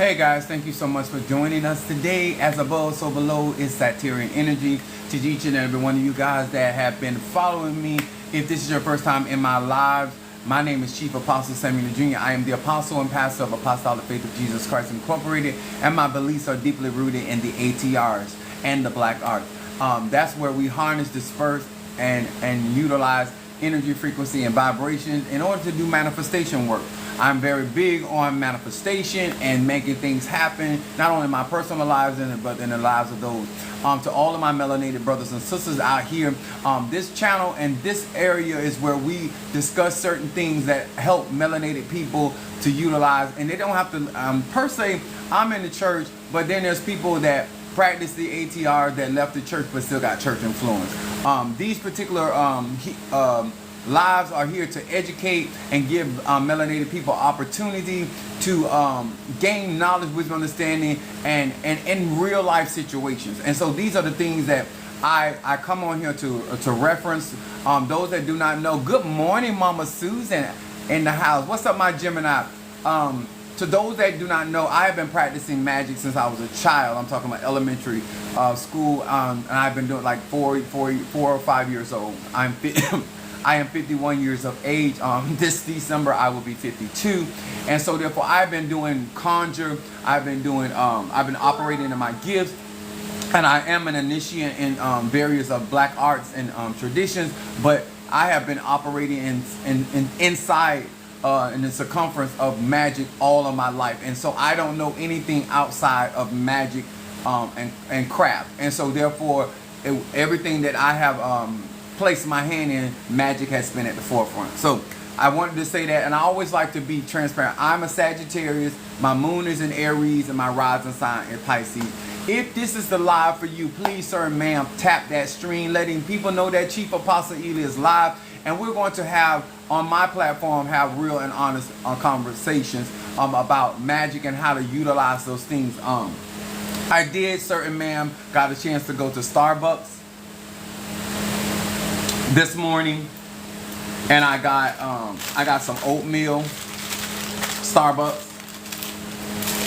Hey guys, thank you so much for joining us today. As above, so below is Satyrian Energy. To each and every one of you guys that have been following me, if this is your first time in my lives, my name is Chief Apostle Samuel Jr. I am the apostle and pastor of Apostolic Faith of Jesus Christ Incorporated, and my beliefs are deeply rooted in the ATRs and the Black Art. That's where we harness, disperse, and utilize energy, frequency, and vibrations in order to do manifestation work. I'm very big on manifestation and making things happen, not only in my personal lives, but in the lives of those. To all of my melanated brothers and sisters out here, this channel and this area is where we discuss certain things that help melanated people to utilize, and they don't have to, per se, I'm in the church, but then there's people that practice the ATR that left the church but still got church influence. These particular lives are here to educate and give melanated people opportunity to gain knowledge, wisdom, understanding, and in real life situations. And so these are the things that I come on here to reference. Those that do not know, good morning, Mama Susan in the house. What's up, my Gemini? To those that do not know, I have been practicing magic since I was a child. I'm talking about elementary school, and I've been doing like 4 or 5 years old. I am 51 years of age. This December I will be 52, and so therefore I've been doing conjure. I've been operating in my gifts, and I am an initiate in various of black arts and traditions. But I have been operating inside in the circumference of magic all of my life, and so I don't know anything outside of magic and craft, and so therefore everything that I have placed my hand in, magic has been at the forefront. So I wanted to say that, and I always like to be transparent. I'm a Sagittarius, my moon is in Aries, and my rising sign is Pisces. If this is the live for you, please, sir and ma'am, tap that stream, letting people know that Chief Apostle Ely is live, and we're going to have, on my platform, have real and honest conversations about magic and how to utilize those things. I did, sir and ma'am, got a chance to go to Starbucks this morning, and I got some oatmeal, Starbucks,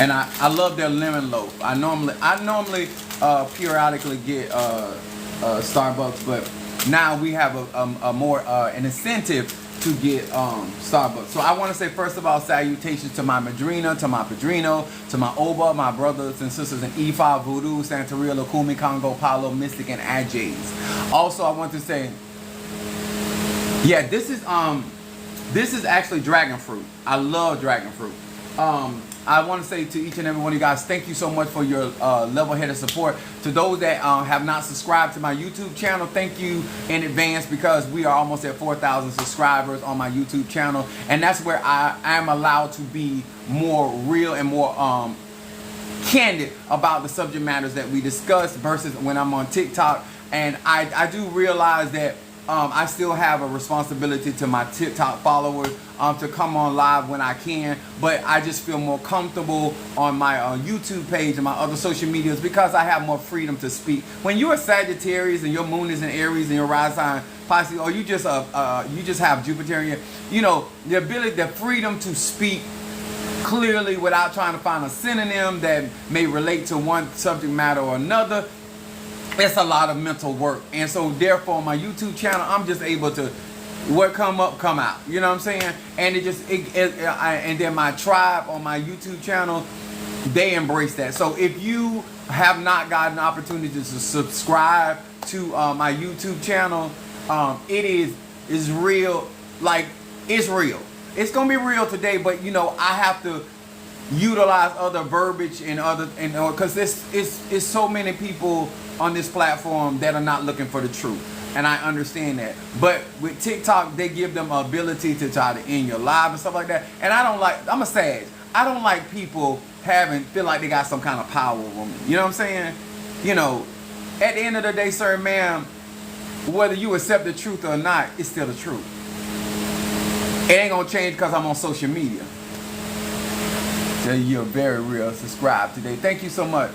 and I love their lemon loaf. I normally periodically get Starbucks, but now we have a more an incentive to get Starbucks. So I want to say, first of all, salutations to my Madrina, to my Padrino, to my Oba, my brothers and sisters in Ifa, Voodoo, Santeria, Lukumi, Congo, Palo, Mystic, and Ajays. Also, I want to say, yeah, this is actually dragon fruit. I love dragon fruit. I want to say to each and every one of you guys, thank you so much for your level-headed support. To those that have not subscribed to my YouTube channel, thank you in advance, because we are almost at 4,000 subscribers on my YouTube channel, and that's where I am allowed to be more real and more candid about the subject matters that we discuss versus when I'm on TikTok. And I do realize that I still have a responsibility to my TikTok followers to come on live when I can, but I just feel more comfortable on my YouTube page and my other social medias because I have more freedom to speak. When you're a Sagittarius and your moon is in Aries and your rising sign Pisces, or you just have Jupiter in you, you know, the ability, the freedom to speak clearly without trying to find a synonym that may relate to one subject matter or another. It's a lot of mental work, and so therefore on my YouTube channel I'm just able to, what come up come out, you know what I'm saying? And and then my tribe on my YouTube channel, they embrace that. So if you have not gotten the opportunity to subscribe to my YouTube channel, it is real. Like, it's real. It's gonna be real today, but you know, I have to utilize other verbiage and because it's so many people on this platform that are not looking for the truth, and I understand that. But with TikTok, they give them ability to try to end your live and stuff like that, and I'm a Sag. I don't like people feel like they got some kind of power over me. You know what I'm saying? You know, at the end of the day, sir, ma'am, whether you accept the truth or not, it's still the truth. It ain't gonna change because I'm on social media. So you're very real. Subscribe today. Thank you so much.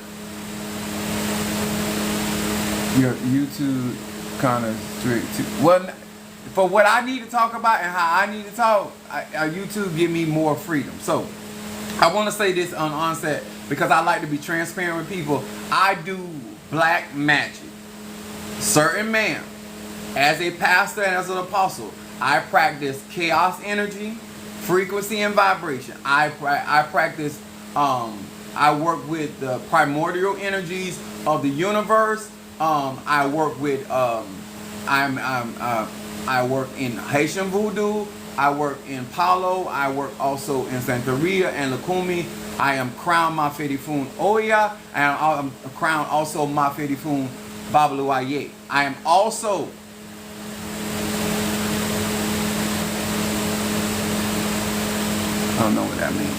Your YouTube kind of strict too. Well, for what I need to talk about and how I need to talk, YouTube give me more freedom. So I want to say this on onset because I like to be transparent with people. I do black magic. Certain man, as a pastor and as an apostle, I practice chaos energy, frequency and vibration. I practice, I work with the primordial energies of the universe. I work with, I work in Haitian voodoo. I work in Palo. I work also in Santeria and Lukumi. I am crowned Mafedifun Oya, and I'm crowned also Mafedifun Babaluaye. I am also I don't know what that means.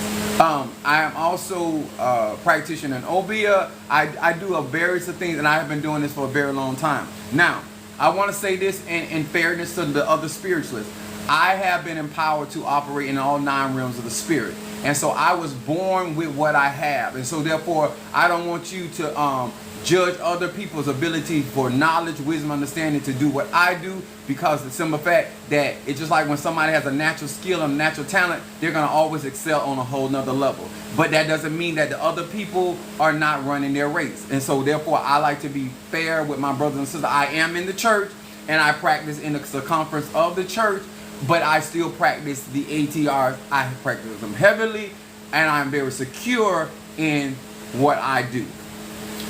I am also a practitioner in Obia. I do a various of things, and I have been doing this for a very long time. Now, I want to say this in fairness to the other spiritualists. I have been empowered to operate in all 9 realms of the spirit. And so I was born with what I have. And so therefore, I don't want you to judge other people's ability for knowledge, wisdom, understanding to do what I do, because the simple fact that it's just like when somebody has a natural skill and natural talent, they're going to always excel on a whole nother level. But that doesn't mean that the other people are not running their race. And so therefore, I like to be fair with my brothers and sisters. I am in the church and I practice in the circumference of the church, but I still practice the ATRs. I practice them heavily, and I'm very secure in what I do.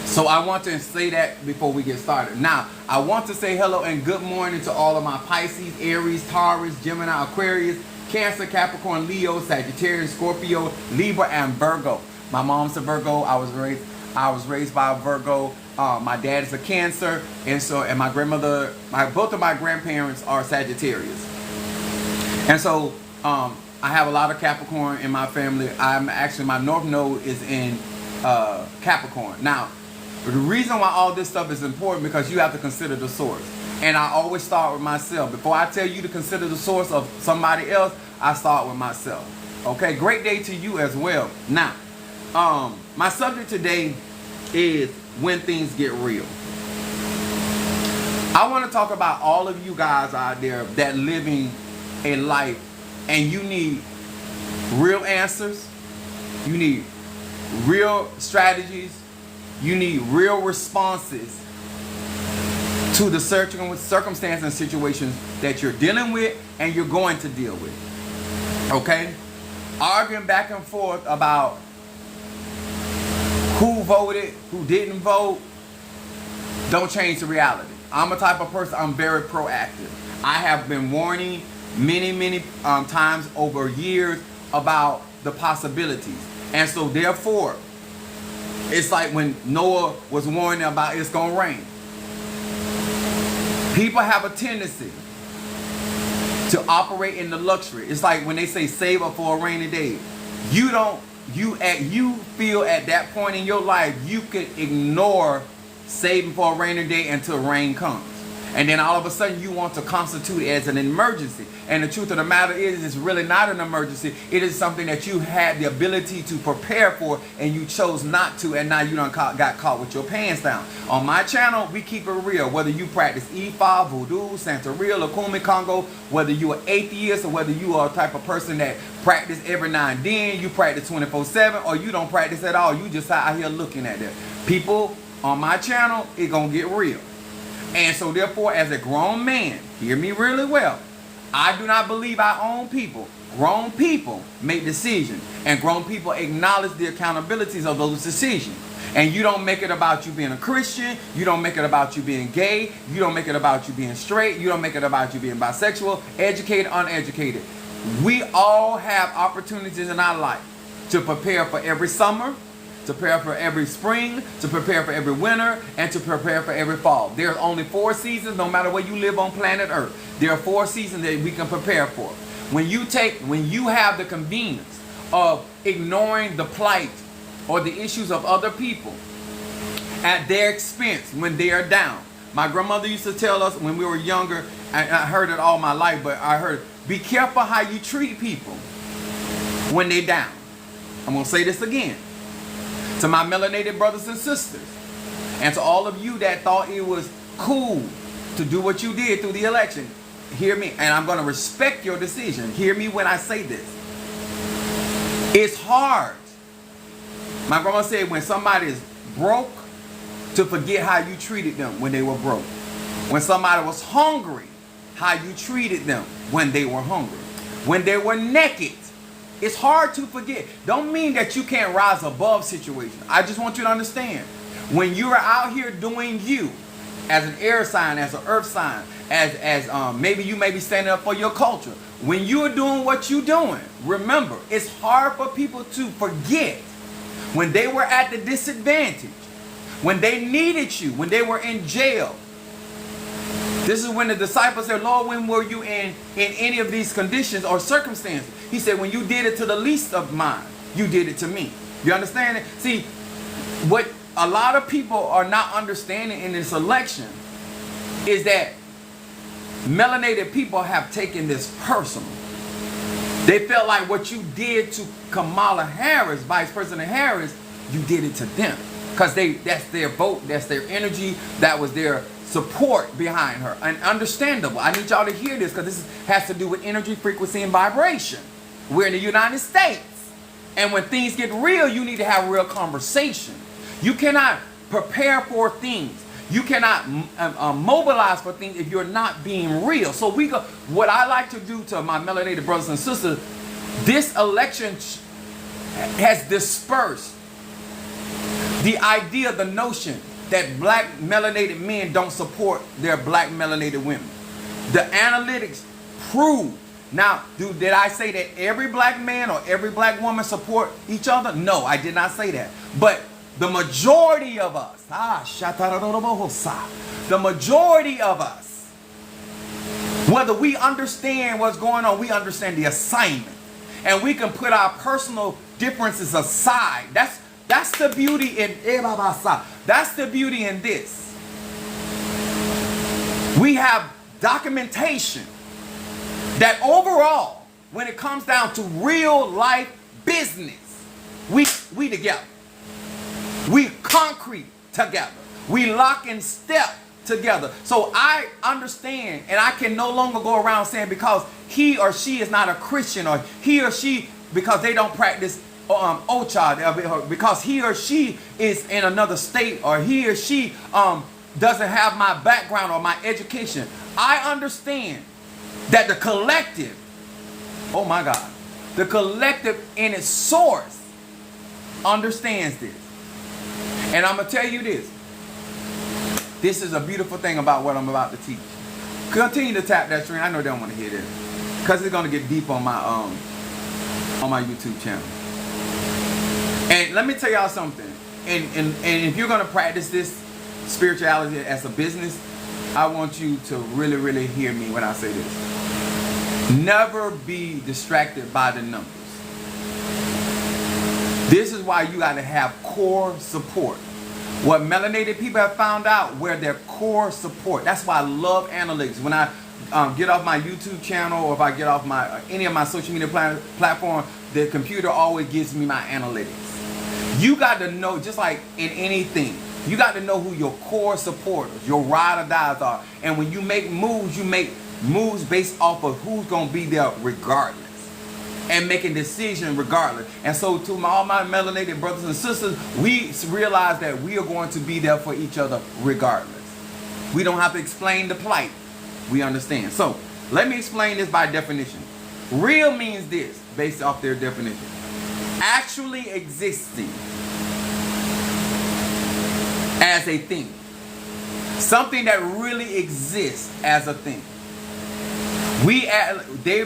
So I want to say that before we get started. Now, I want to say hello and good morning to all of my Pisces, Aries, Taurus, Gemini, Aquarius, Cancer, Capricorn, Leo, Sagittarius, Scorpio, Libra, and Virgo. My mom's a Virgo. I was raised by a Virgo. My dad is a Cancer, and my grandmother, both of my grandparents are Sagittarius. And so I have a lot of Capricorn in my family. My North Node is in Capricorn. Now, the reason why all this stuff is important, because you have to consider the source. And I always start with myself. Before I tell you to consider the source of somebody else, I start with myself. Okay, great day to you as well. Now, my subject today is when things get real. I want to talk about all of you guys out there that living a life and you need real answers, you need real strategies, you need real responses to the circumstances and situations that you're dealing with and you're going to deal with. Okay? Arguing back and forth about who voted, who didn't vote, don't change the reality. I'm a type of person, I'm very proactive. I have been warning many times over years about the possibilities. And so therefore, it's like when Noah was warning about it's going to rain. People have a tendency to operate in the luxury. It's like when they say save up for a rainy day. You feel at that point in your life you could ignore saving for a rainy day until rain comes. And then all of a sudden you want to constitute it as an emergency. And the truth of the matter is, it's really not an emergency. It is something that you had the ability to prepare for and you chose not to, and now you done got caught with your pants down. On my channel, we keep it real. Whether you practice Ifa, Voodoo, Santeria, Lukumi, Congo, whether you're an atheist or whether you are a type of person that practice every now and then, you practice 24/7, or you don't practice at all. You just out here looking at it. People on my channel, it's going to get real. And so therefore, as a grown man, hear me really well, I do not believe I own people. Grown people make decisions, and grown people acknowledge the accountabilities of those decisions. And you don't make it about you being a Christian, you don't make it about you being gay, you don't make it about you being straight, you don't make it about you being bisexual, educated, uneducated. We all have opportunities in our life to prepare for every summer, to prepare for every spring, to prepare for every winter, and to prepare for every fall. There's only 4 seasons, no matter where you live on planet Earth. There are 4 seasons that we can prepare for. When you have the convenience of ignoring the plight or the issues of other people at their expense when they are down. My grandmother used to tell us when we were younger, and I heard it all my life, but I heard, be careful how you treat people when they're down. I'm going to say this again. To my melanated brothers and sisters, and to all of you that thought it was cool to do what you did through the election, hear me, and I'm going to respect your decision. Hear me when I say this. It's hard. My grandma said when somebody is broke, to forget how you treated them when they were broke. When somebody was hungry, how you treated them when they were hungry. When they were naked, it's hard to forget. Don't mean that you can't rise above situations. I just want you to understand. When you are out here doing you, as an air sign, as an earth sign, as maybe you may be standing up for your culture. When you are doing what you're doing, remember, it's hard for people to forget when they were at the disadvantage, when they needed you, when they were in jail. This is when the disciples said, Lord, when were you in any of these conditions or circumstances? He said, when you did it to the least of mine, you did it to me. You understand it? See, what a lot of people are not understanding in this election is that melanated people have taken this personal. They felt like what you did to Kamala Harris, Vice President Harris, you did it to them. Because that's their vote, that's their energy, that was their support behind her. And understandable. I need y'all to hear this because this has to do with energy, frequency, and vibration. We're in the United States. And when things get real, you need to have real conversation. You cannot prepare for things. You cannot mobilize for things if you're not being real. So what I like to do to my melanated brothers and sisters, this election has dispersed the idea, the notion that black melanated men don't support their black melanated women. The analytics prove. Now, did I say that every black man or every black woman support each other? No, I did not say that. But the majority of us, the majority of us, whether we understand what's going on, we understand the assignment. And we can put our personal differences aside. That's the beauty in that's the beauty in this. We have documentation that overall, when it comes down to real life business, we together. We concrete together. We lock in step together. So I understand, and I can no longer go around saying because he or she is not a Christian, or he or she, because they don't practice Ocha, because he or she is in another state, or he or she doesn't have my background or my education. I understand that the collective, oh my God, the collective in its source understands this. And I'm going to tell you this. This is a beautiful thing about what I'm about to teach. Continue to tap that screen. I know they don't want to hear this, because it's going to get deep on my YouTube channel. And let me tell y'all something. And if you're going to practice this spirituality as a business, I want you to really, really hear me when I say this. Never be distracted by the numbers. This is why you got to have core support. What melanated people have found out, where their core support. That's why I love analytics. When I get off my YouTube channel, or if I get off my any of my social media platform, the computer always gives me my analytics. You got to know, just like in anything, you got to know who your core supporters, your ride or dies are. And when you make moves based off of who's going to be there regardless. And making decisions regardless. And so to all my melanated brothers and sisters, we realize that we are going to be there for each other regardless. We don't have to explain the plight. We understand. So let me explain this by definition. Real means this, based off their definition. Actually existing as a thing. Something that really exists as a thing.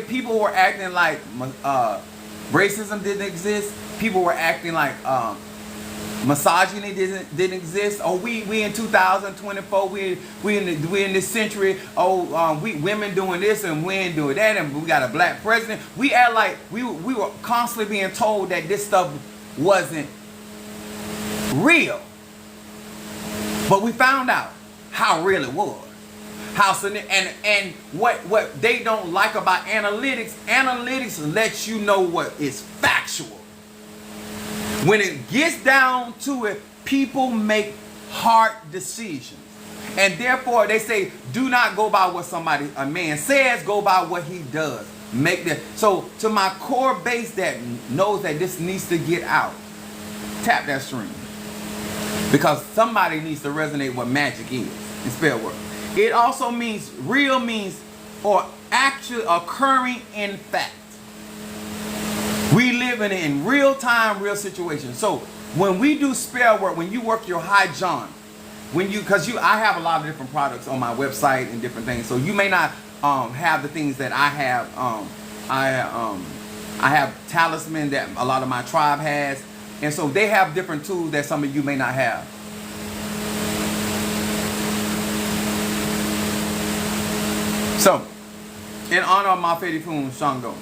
People were acting like racism didn't exist. People were acting like misogyny didn't exist. Oh, we in 2024. We in this century. Oh, we women doing this and we ain't doing that, and we got a black president. We act like we were constantly being told that this stuff wasn't real, but we found out how real it was. And what they don't like about analytics lets you know what is factual. When it gets down to it, people make hard decisions. And therefore they say, do not go by what a man says, go by what he does. make this. So to my core base that knows that this needs to get out, tap that string. Because somebody needs to resonate what magic is in spell work. It also means, real means, or actually occurring in fact. We live in real time, real situations. So when we do spell work, when you work your high John, I have a lot of different products on my website and different things. So you may not have the things that I have. I have talisman that a lot of my tribe has. And so they have different tools that some of you may not have. So, in honor of my Fedi Fun Shango,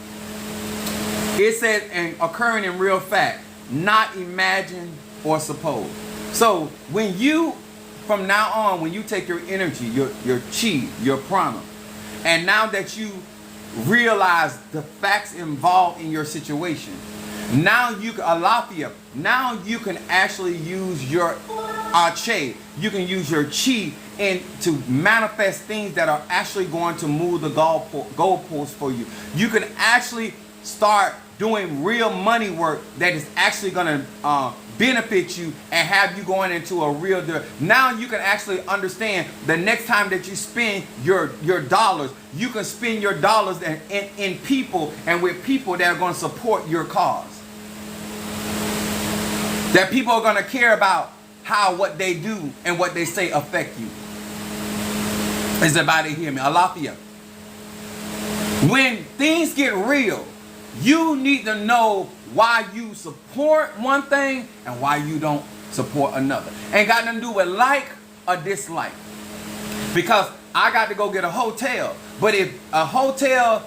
it says, and occurring in real fact, not imagined or supposed. So, when you, from now on, when you take your energy, your chi, your prana, and now that you realize the facts involved in your situation, now you can, Alafia, now you can actually use your Ache, you can use your chi and to manifest things that are actually going to move the goalposts for you. You can actually start doing real money work that is actually going to benefit you and have you going into a real deal. Now you can actually understand the next time that you spend your dollars, you can spend your dollars in people and with people that are going to support your cause. That people are going to care about how what they do and what they say affect you. Is everybody hear me? Alafia. When things get real, you need to know why you support one thing and why you don't support another. Ain't got nothing to do with like or dislike. Because I got to go get a hotel. But if a hotel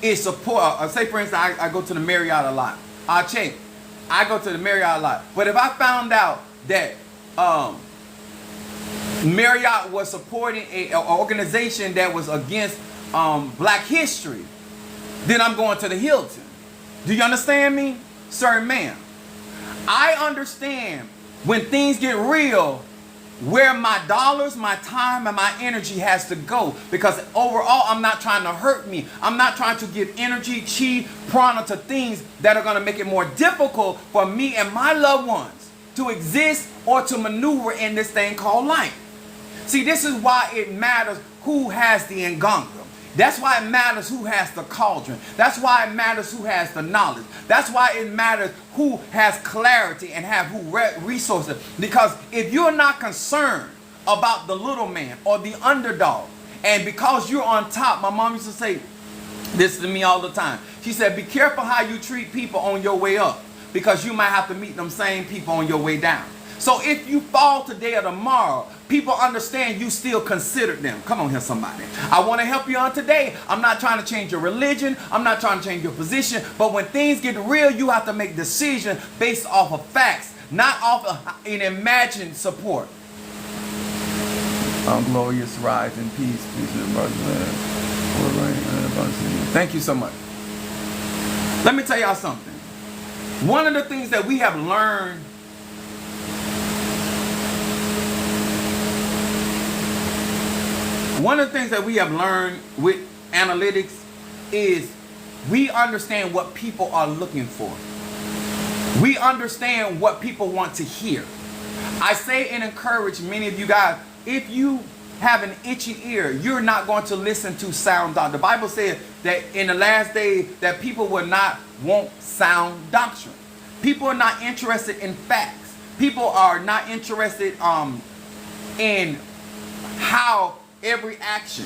is support, say for instance, I go to the Marriott a lot. I go to the Marriott a lot. But if I found out that Marriott was supporting an organization that was against Black history, then I'm going to the Hilton. Do you understand me? Sir, ma'am. I understand when things get real where my dollars, my time, and my energy has to go. Because overall, I'm not trying to hurt me. I'm not trying to give energy, chi, prana to things that are going to make it more difficult for me and my loved ones to exist or to maneuver in this thing called life. See, this is why it matters who has the nganga. That's why it matters who has the cauldron. That's why it matters who has the knowledge. That's why it matters who has clarity and have resources. Because if you're not concerned about the little man or the underdog, and because you're on top, my mom used to say this to me all the time. She said, be careful how you treat people on your way up, because you might have to meet them same people on your way down. So if you fall today or tomorrow, people understand you still considered them. Come on here, somebody. I want to help you on today. I'm not trying to change your religion. I'm not trying to change your position. But when things get real, you have to make decisions based off of facts, not off of an imagined support. Glorious rise in peace. Thank you so much. Let me tell y'all something. One of the things that we have learned with analytics is we understand what people are looking for. We understand what people want to hear. I say and encourage many of you guys, if you have an itchy ear, you're not going to listen to sound doctrine. The Bible says that in the last days that people will not want sound doctrine. People are not interested in facts. People are not interested in how every action.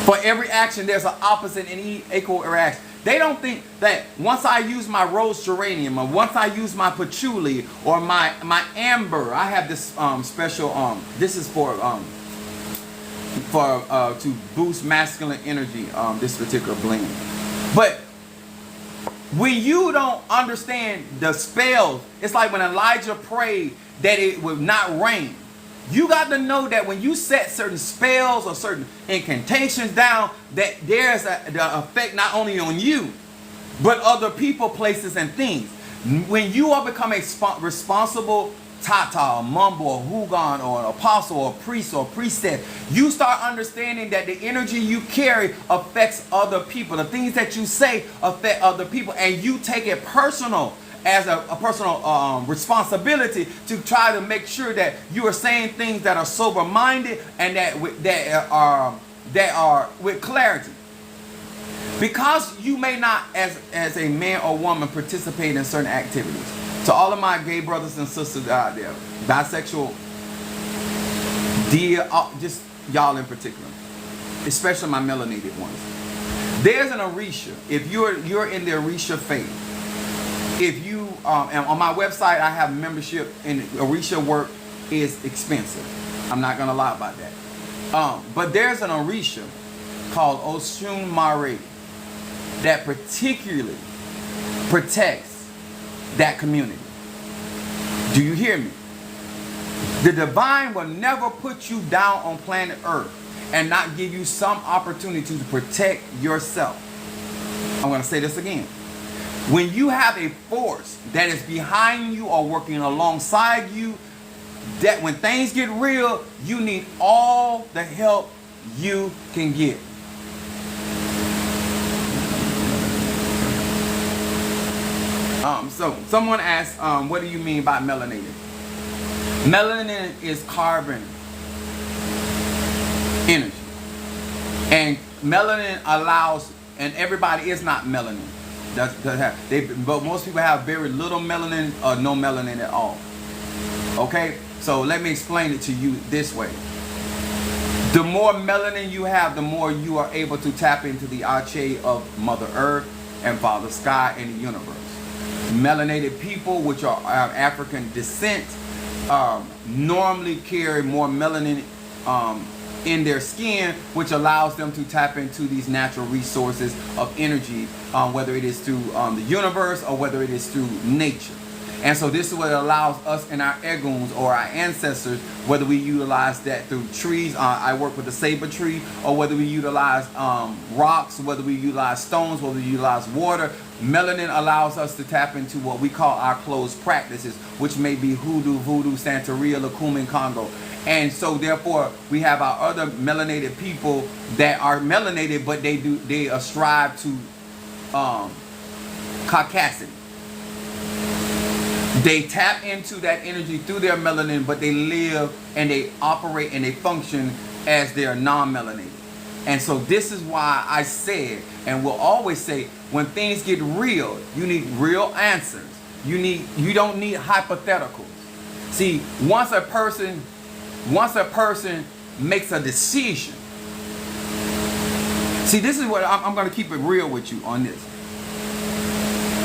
For every action, there's an opposite and equal reaction. They don't think that once I use my rose geranium, or once I use my patchouli, or my amber, I have this special. This is for to boost masculine energy. This particular blend, but when you don't understand the spells, it's like when Elijah prayed that it would not rain. You got to know that when you set certain spells or certain incantations down, that there's the effect not only on you, but other people, places, and things. When you are becoming responsible tata, a mumble, a hugon, or an apostle, or a priest, or a priestess, you start understanding that the energy you carry affects other people. The things that you say affect other people, and you take it personal as a personal responsibility to try to make sure that you are saying things that are sober-minded and that are with clarity. Because you may not, as a man or woman, participate in certain activities. To all of my gay brothers and sisters out there, bisexual, just y'all in particular, especially my melanated ones. There's an Orisha. If you're in the Orisha faith, if you and on my website I have membership, and Orisha work is expensive. I'm not gonna lie about that. But there's an Orisha called Oshun Mare that particularly protects that community. Do you hear me? The divine will never put you down on planet Earth and not give you some opportunity to protect yourself. I'm going to say this again. When you have a force that is behind you or working alongside you, that when things get real, you need all the help you can get. So someone asked, what do you mean by melanated? Melanin is carbon energy. And melanin allows, and everybody is not melanin. But most people have very little melanin or no melanin at all. Okay? So let me explain it to you this way. The more melanin you have, the more you are able to tap into the Ache of Mother Earth and Father Sky and the universe. Melanated people, which are of African descent, normally carry more melanin in their skin, which allows them to tap into these natural resources of energy, whether it is through the universe or whether it is through nature. And so this is what allows us and our eguns or our ancestors, whether we utilize that through trees, I work with the saber tree, or whether we utilize rocks, whether we utilize stones, whether we utilize water. Melanin allows us to tap into what we call our closed practices, which may be hoodoo, voodoo, Santeria, Lakum, and Congo. And so therefore we have our other melanated people that are melanated, but they ascribe to Caucasity. They tap into that energy through their melanin, but they live and they operate and they function as they are non-melanated. And so this is why I said, and will always say, when things get real, you need real answers. You don't need hypotheticals. See, once a person makes a decision. See, this is what I'm going to keep it real with you on this.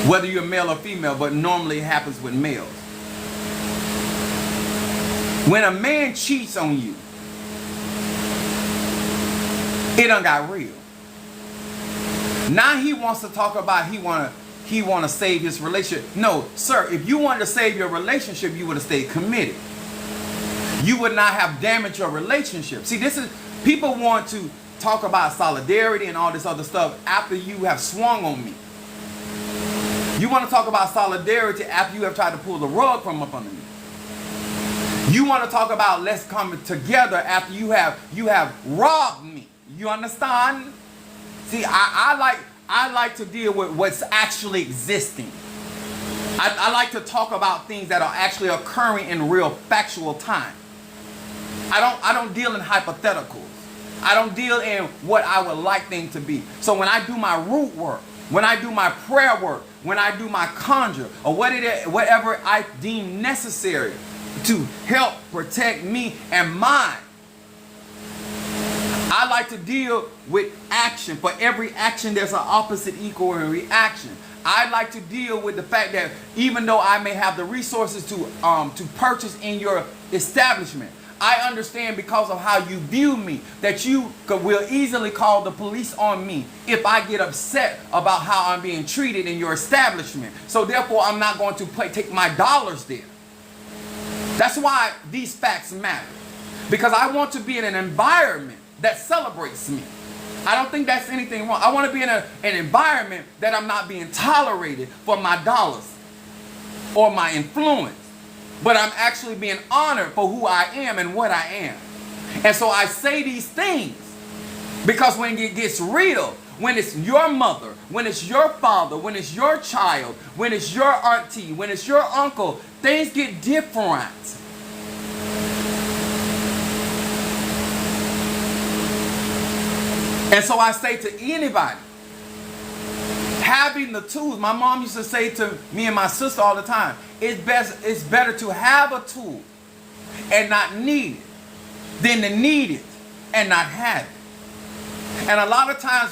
Whether you're male or female, but normally it happens with males. When a man cheats on you, it done got real. Now he wants to talk about he want to save his relationship. No, sir, if you wanted to save your relationship, you would have stayed committed. You would not have damaged your relationship. See, this is, people want to talk about solidarity and all this other stuff after you have swung on me. You want to talk about solidarity after you have tried to pull the rug from up under me. You want to talk about let's come together after you have robbed me. You understand? See, I like to deal with what's actually existing. I like to talk about things that are actually occurring in real factual time. I don't deal in hypotheticals. I don't deal in what I would like things to be. So when I do my root work, when I do my prayer work, when I do my conjure, or whatever I deem necessary to help protect me and mine, I like to deal with action. For every action, there's an opposite, equal, and reaction. I like to deal with the fact that even though I may have the resources to purchase in your establishment, I understand because of how you view me that you will easily call the police on me if I get upset about how I'm being treated in your establishment. So therefore, I'm not going to take my dollars there. That's why these facts matter. Because I want to be in an environment that celebrates me. I don't think that's anything wrong. I want to be in an environment that I'm not being tolerated for my dollars or my influence. but I'm actually being honored for who I am and what I am. And so I say these things because when it gets real, when it's your mother, when it's your father, when it's your child, when it's your auntie, when it's your uncle, things get different. And so I say to anybody, having the tools, my mom used to say to me and my sister all the time, it's better to have a tool and not need it than to need it and not have it. And a lot of times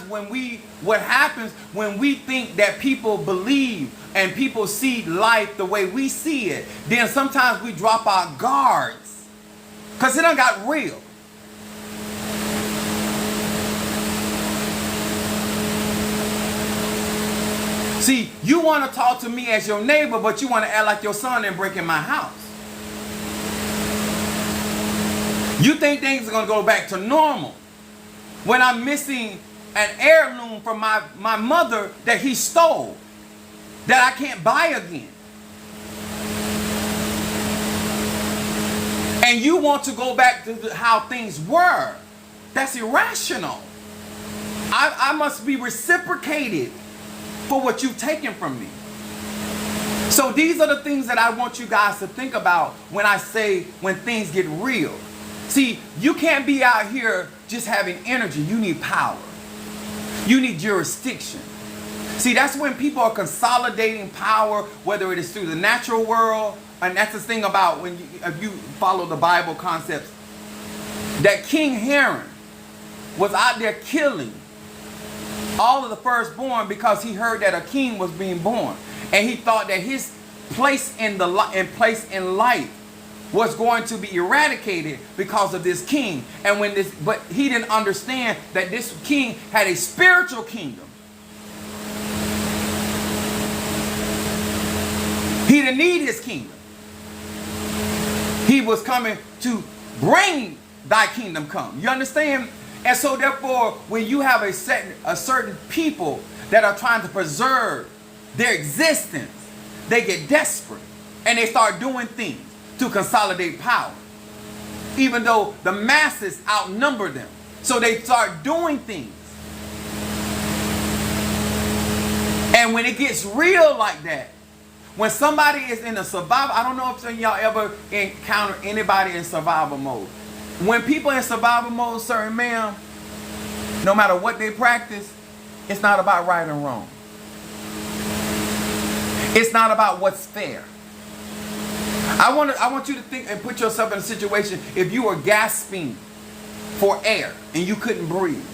what happens when we think that people believe and people see life the way we see it, then sometimes we drop our guards because it done got real. See, you want to talk to me as your neighbor, but you want to act like your son and break in my house. You think things are going to go back to normal when I'm missing an heirloom from my mother that he stole, that I can't buy again. And you want to go back to how things were. That's irrational. I must be reciprocated for what you've taken from me. So these are the things that I want you guys to think about when I say when things get real. See, you can't be out here just having energy. You need power. You need jurisdiction. See, that's when people are consolidating power, whether it is through the natural world, and that's the thing about when if you follow the Bible concepts, that King Herod was out there killing all of the firstborn because he heard that a king was being born, and he thought that his place in life was going to be eradicated because of this king. And but he didn't understand that this king had a spiritual kingdom. He didn't need his kingdom. He was coming to bring thy kingdom come. You understand? And so therefore, when you have a certain people that are trying to preserve their existence, they get desperate and they start doing things to consolidate power, even though the masses outnumber them. So they start doing things. And when it gets real like that, when somebody is in a survival, I don't know if y'all ever encounter anybody in survival mode. When people in survival mode, certain ma'am, no matter what they practice, it's not about right and wrong. It's not about what's fair. I want you to think and put yourself in a situation if you were gasping for air and you couldn't breathe.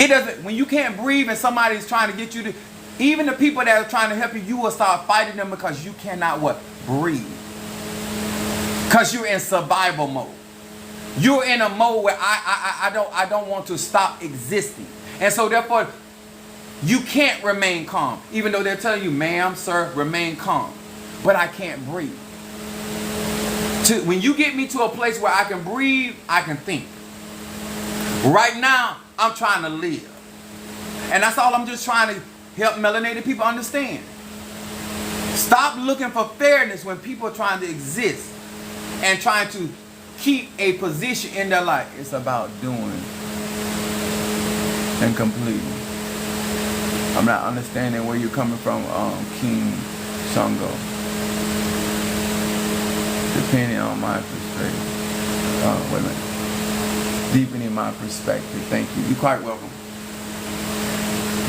It doesn't, when you can't breathe and somebody's trying to get you to, even the people that are trying to help you, you will start fighting them because you cannot what? Breathe. Because you're in survival mode. You're in a mode where I don't want to stop existing. And so therefore, you can't remain calm. Even though they're telling you, ma'am, sir, remain calm. But I can't breathe. When you get me to a place where I can breathe, I can think. Right now, I'm trying to live. And that's all I'm just trying to help melanated people understand. Stop looking for fairness when people are trying to exist and trying to keep a position in their life. It's about doing and completing. I'm not understanding where you're coming from, King Shango. Depending on my perspective. Wait a minute. Deepening my perspective. Thank you. You're quite welcome.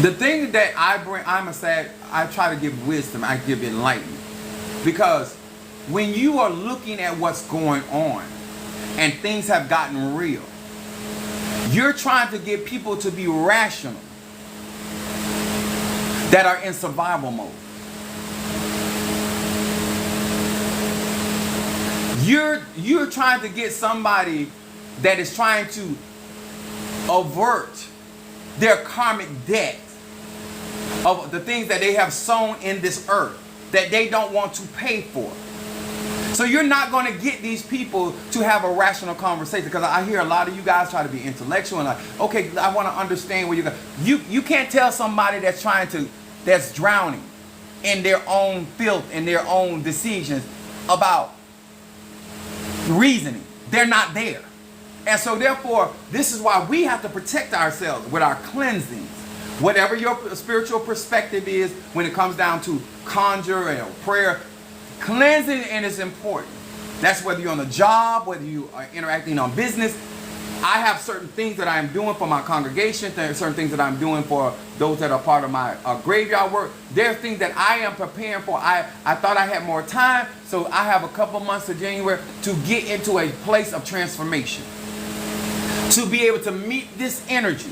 The thing that I bring, I try to give wisdom, I give enlightenment. Because when you are looking at what's going on and things have gotten real, you're trying to get people to be rational that are in survival mode. You're trying to get somebody that is trying to avert their karmic debt of the things that they have sown in this earth that they don't want to pay for. So you're not going to get these people to have a rational conversation, because I hear a lot of you guys try to be intellectual and like, okay, I want to understand where you go. You can't tell somebody that's drowning in their own filth and their own decisions about reasoning. They're not there. And so therefore, this is why we have to protect ourselves with our cleansings. Whatever your spiritual perspective is when it comes down to conjure and prayer, cleansing and is important. That's whether you're on a job, whether you are interacting on business. I have certain things that I'm doing for my congregation. There are certain things that I'm doing for those that are part of my graveyard work. There are things that I am preparing for. I thought I had more time, so I have a couple months of January to get into a place of transformation. To be able to meet this energy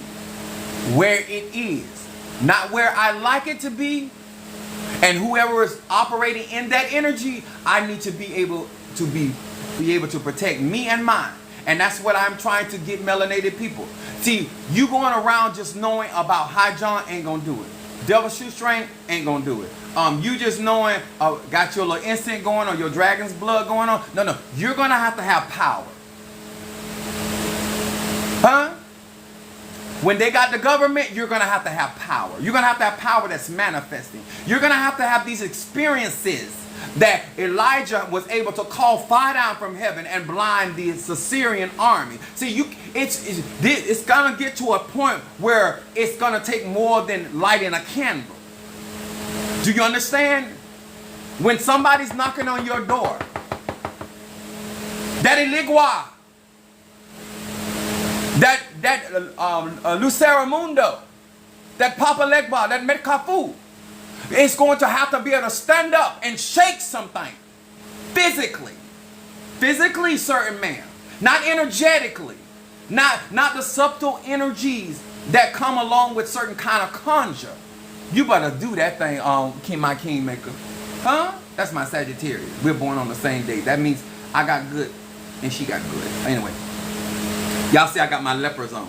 where it is. Not where I like it to be. And whoever is operating in that energy, I need to be able to protect me and mine. And that's what I'm trying to get melanated people. See, you going around just knowing about High John ain't gonna do it. Devil Shoestring ain't gonna do it. You just knowing got your little instinct going or your dragon's blood going on. No. You're gonna have to have power. Huh? When they got the government, you're gonna have to have power. You're gonna have to have power that's manifesting. You're gonna have to have these experiences that Elijah was able to call fire down from heaven and blind the Assyrian army. See, it's gonna get to a point where it's gonna take more than lighting a candle. Do you understand? When somebody's knocking on your door, that Eligua, that Lucero Mundo, that Papa Legba, that Metcafu, it's going to have to be able to stand up and shake something physically. Physically, certain man. Not energetically. Not the subtle energies that come along with certain kind of conjure. You better do that thing, my kingmaker. Huh? That's my Sagittarius. We're born on the same day. That means I got good and she got good. Anyway. Y'all see I got my leopards on.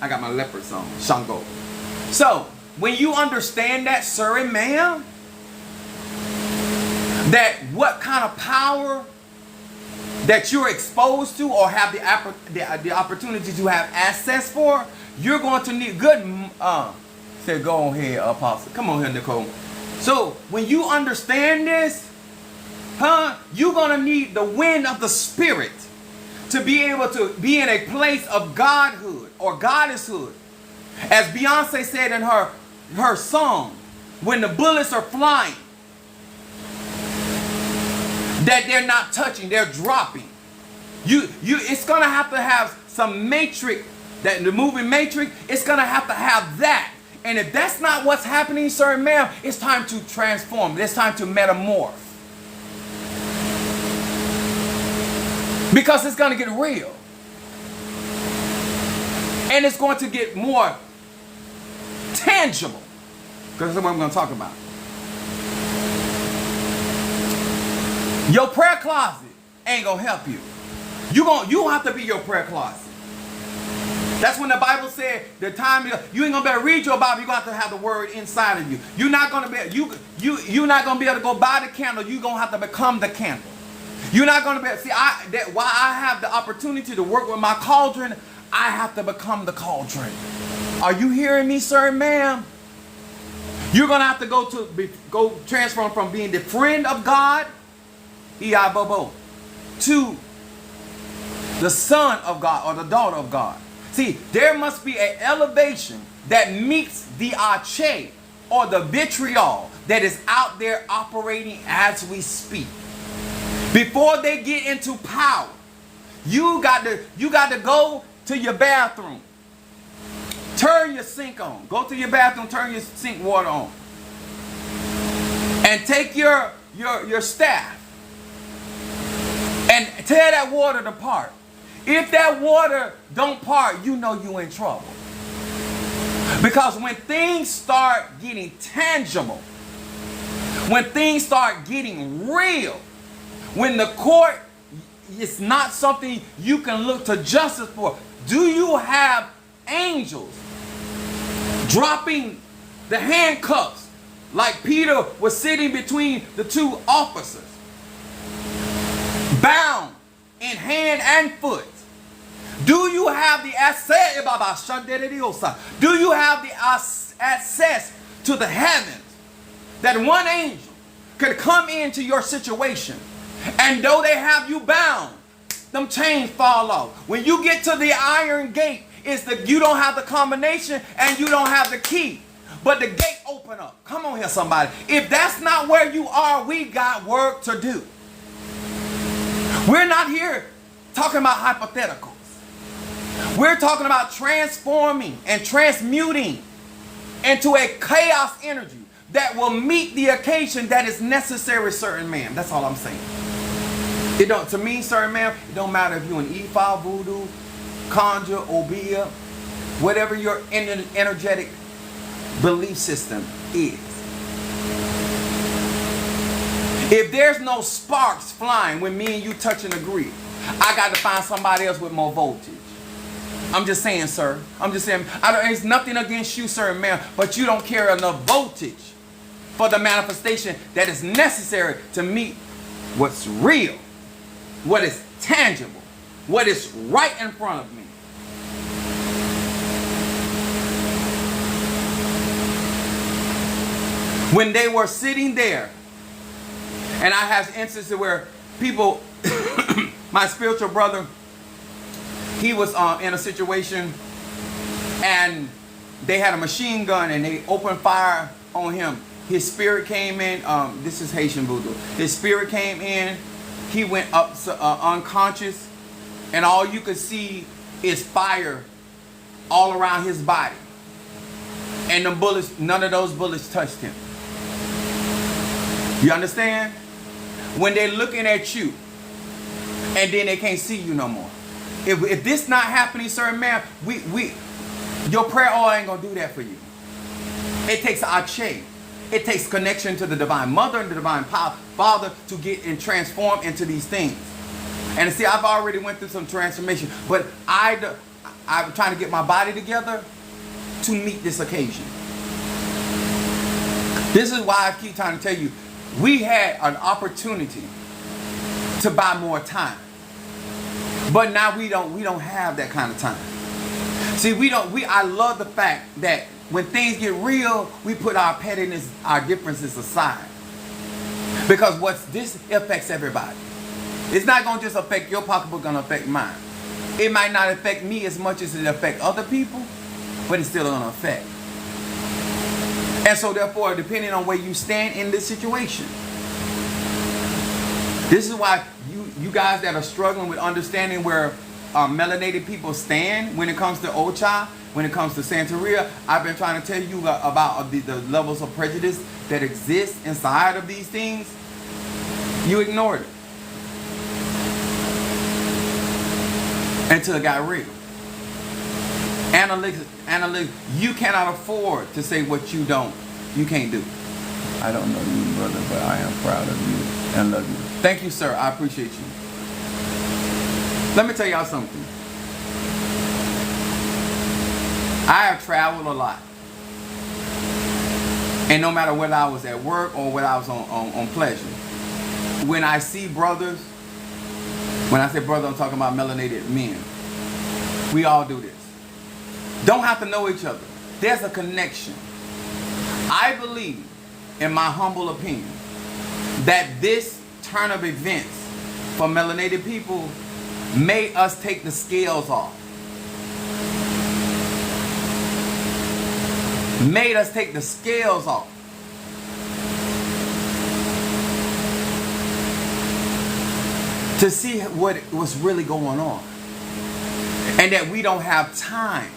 I got my leopards on. Shango. So, when you understand that, sir and ma'am, that what kind of power that you're exposed to or have the opportunity to have access for, you're going to need good, say go on here, Apostle. Come on here, Nicole. So, when you understand this, you're going to need the wind of the Spirit to be able to be in a place of godhood or goddesshood. As Beyonce said in her song, when the bullets are flying, that they're not touching, they're dropping. It's gonna have to have some matrix, that the movie Matrix, it's gonna have to have that. And if that's not what's happening, sir and ma'am, it's time to transform. It's time to metamorph. Because it's gonna get real. And it's going to get more tangible. Because that's what I'm going to talk about. Your prayer closet ain't going to help you. You have to be your prayer closet. That's when the Bible said the time you ain't going to be able to read your Bible. You're going to have the word inside of you. You're not going to be you're not going to be able to go buy the candle. You're going to have to become the candle. You're not going to be able to see while I have the opportunity to work with my cauldron, I have to become the cauldron. Are you hearing me, sir and ma'am? You're going to have to go transform from being the friend of God, E-I-Bobo, to the son of God or the daughter of God. See, there must be an elevation that meets the arche or the vitriol that is out there operating as we speak. Before they get into power, you got to go to your bathroom. Turn your sink on. Go to your bathroom, turn your sink water on. And take your staff and tear that water apart. If that water don't part, you know you're in trouble. Because when things start getting tangible, when things start getting real, when the court is not something you can look to justice for, do you have angels dropping the handcuffs like Peter was sitting between the two officers, bound in hand and foot? Do you have the access? Do you have the access to the heavens that one angel could come into your situation, and though they have you bound, them chains fall off. When you get to the iron gate, it's that you don't have the combination and you don't have the key, but the gate open up. Come on here, somebody. If that's not where you are, we got work to do. We're not here talking about hypotheticals. We're talking about transforming and transmuting into a chaos energy that will meet the occasion that is necessary, certain man. That's all I'm saying. It don't, to me, certain man, it don't matter if you're an E-file, voodoo, conjure, obia, whatever your energetic belief system is. If there's no sparks flying when me and you touch and agree, I got to find somebody else with more voltage. I'm just saying, sir. I'm just saying, it's nothing against you, sir, ma'am, but you don't carry enough voltage for the manifestation that is necessary to meet what's real, what is tangible, what is right in front of me. When they were sitting there, and I have instances where people, my spiritual brother, he was in a situation and they had a machine gun and they opened fire on him. His spirit came in. This is Haitian voodoo. His spirit came in. He went up unconscious, and all you could see is fire all around his body. And the bullets, none of those bullets touched him. You understand? When they're looking at you, and then they can't see you no more. If this not happening, sir, ma'am, your prayer oil ain't gonna do that for you. It takes ache. It takes connection to the divine mother and the divine father to get and transform into these things. And see, I've already went through some transformation, but I'm trying to get my body together to meet this occasion. This is why I keep trying to tell you, we had an opportunity to buy more time. But now we don't have that kind of time. See, I love the fact that when things get real, we put our pettiness, our differences aside. Because this affects everybody. It's not going to just affect your pocketbook, it's going to affect mine. It might not affect me as much as it affects other people, but it's still going to affect. And so therefore, depending on where you stand in this situation, this is why you guys that are struggling with understanding where melanated people stand when it comes to Ocha, when it comes to Santeria, I've been trying to tell you about the levels of prejudice that exist inside of these things. You ignored it until it got real. Analytics, you cannot afford to say what you can't do. I don't know you, brother, but I am proud of you and love you. Thank you, sir. I appreciate you. Let me tell y'all something. I have traveled a lot. And no matter whether I was at work or whether I was on pleasure, when I see brothers, when I say brother, I'm talking about melanated men. We all do this. Don't have to know each other. There's a connection. I believe, in my humble opinion, that this turn of events for melanated people made us take the scales off. Made us take the scales off. To see what's really going on. And that we don't have time.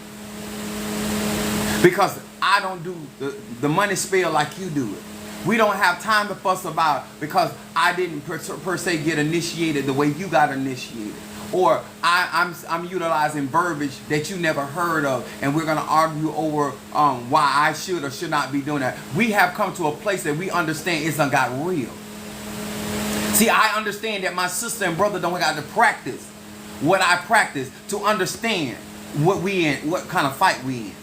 Because I don't do the money spell like you do it. We don't have time to fuss about because I didn't per se get initiated the way you got initiated. Or I'm utilizing verbiage that you never heard of, and we're going to argue over why I should or should not be doing that. We have come to a place that we understand it's done got real. See, I understand that my sister and brother don't got to practice what I practice to understand what kind of fight we in.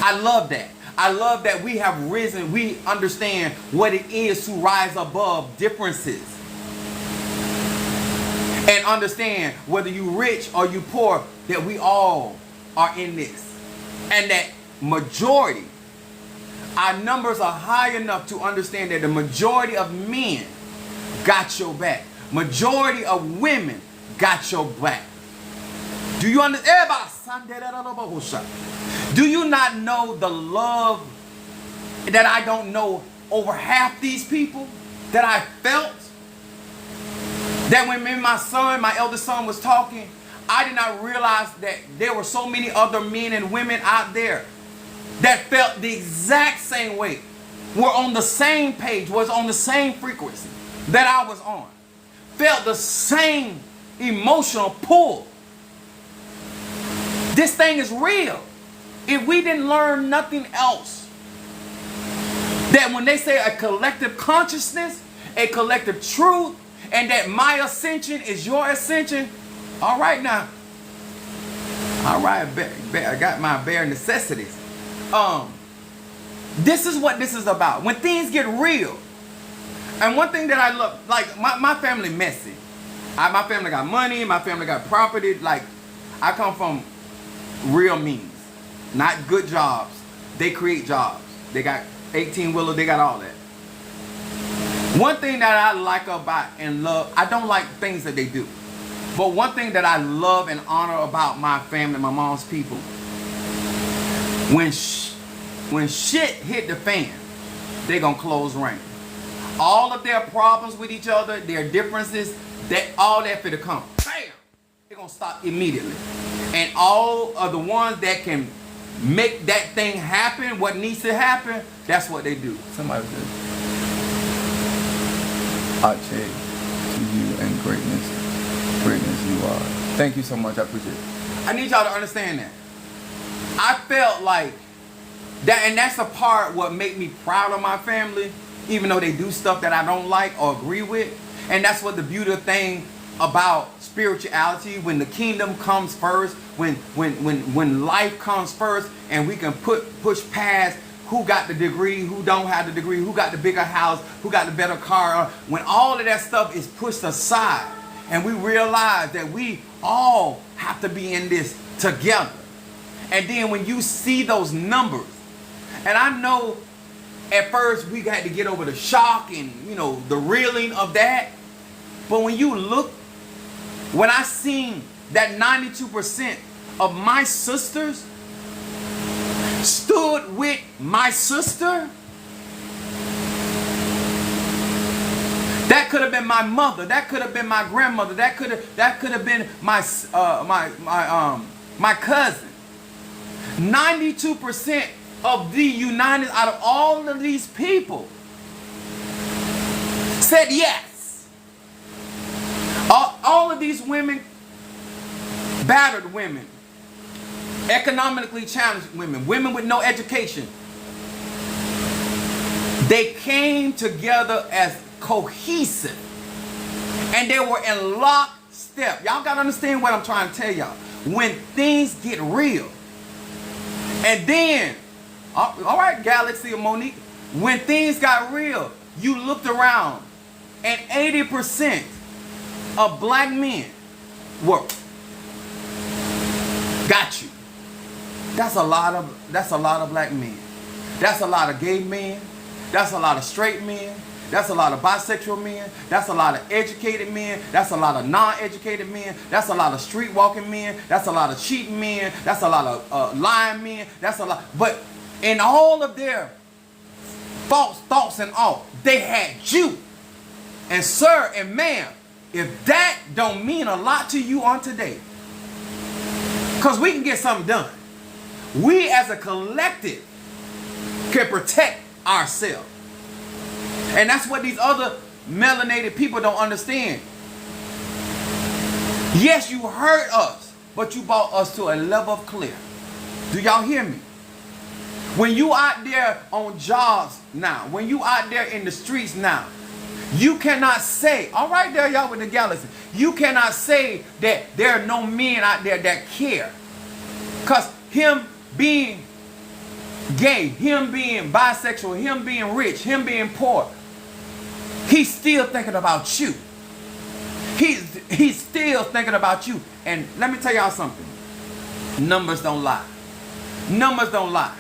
I love that. I love that we have risen. We understand what it is to rise above differences. And understand whether you rich or you poor, that we all are in this. And that majority Our numbers are high enough to understand that the majority of men got your back. Majority of women got your back. Do you understand? Do you not know the love that I don't know over half these people that I felt? That when me and my son, my eldest son, was talking, I did not realize that there were so many other men and women out there that felt the exact same way, were on the same page, was on the same frequency that I was on, felt the same emotional pull. This thing is real. If we didn't learn nothing else, that when they say a collective consciousness, a collective truth, and that my ascension is your ascension, all right now. All right, I got my bare necessities. This is what this is about. When things get real, and one thing that I love, like my family messy. My family got money, my family got property. Like, I come from real means, not good jobs. They create jobs. They got 18-wheeler, they got all that. One thing that I like about and love, I don't like things that they do. But one thing that I love and honor about my family, my mom's people, when shit hit the fan, they gonna close rank. All of their problems with each other, their differences, all that finna come. Bam! They're gonna stop immediately. And all of the ones that can make that thing happen, what needs to happen, that's what they do. Somebody said, Ache to you and greatness you are. Thank you so much, I appreciate it. I need y'all to understand that. I felt like that, and that's the part what made me proud of my family, even though they do stuff that I don't like or agree with. And that's what the beautiful thing about spirituality, when the kingdom comes first, when life comes first, and we can push past who got the degree, who don't have the degree, who got the bigger house, who got the better car. When all of that stuff is pushed aside, and we realize that we all have to be in this together. And then when you see those numbers, and I know at first we had to get over the shock and, you know, the reeling of that. But when you look, when I seen that 92% of my sisters stood with my sister, that could have been my mother, that could have been my grandmother, that could have been my cousin. 92% of the united, out of all of these people, said yes. All of these women, battered women, economically challenged women, women with no education, they came together as cohesive, and they were in lockstep. Y'all gotta understand what I'm trying to tell y'all. When things get real, and then, all right, Galaxy of Monique, when things got real, you looked around, and 80% of black men were got you. That's a lot of black men. That's a lot of gay men. That's a lot of straight men. That's a lot of bisexual men. That's a lot of educated men. That's a lot of non-educated men. That's a lot of street walking men. That's a lot of cheating men. That's a lot of lying men. That's a lot. But in all of their false thoughts and all, they had you. And sir and ma'am, if that don't mean a lot to you on today, because we can get something done. We as a collective can protect ourselves. And that's what these other melanated people don't understand. Yes, you hurt us, but you brought us to a level of clear. Do y'all hear me? When you out there on jobs now, when you out there in the streets now, you cannot say, all right there y'all with the galaxy, you cannot say that there are no men out there that care. Because him being gay, him being bisexual, him being rich, him being poor, he's still thinking about you. He's still thinking about you. And let me tell y'all something. Numbers don't lie. Numbers don't lie.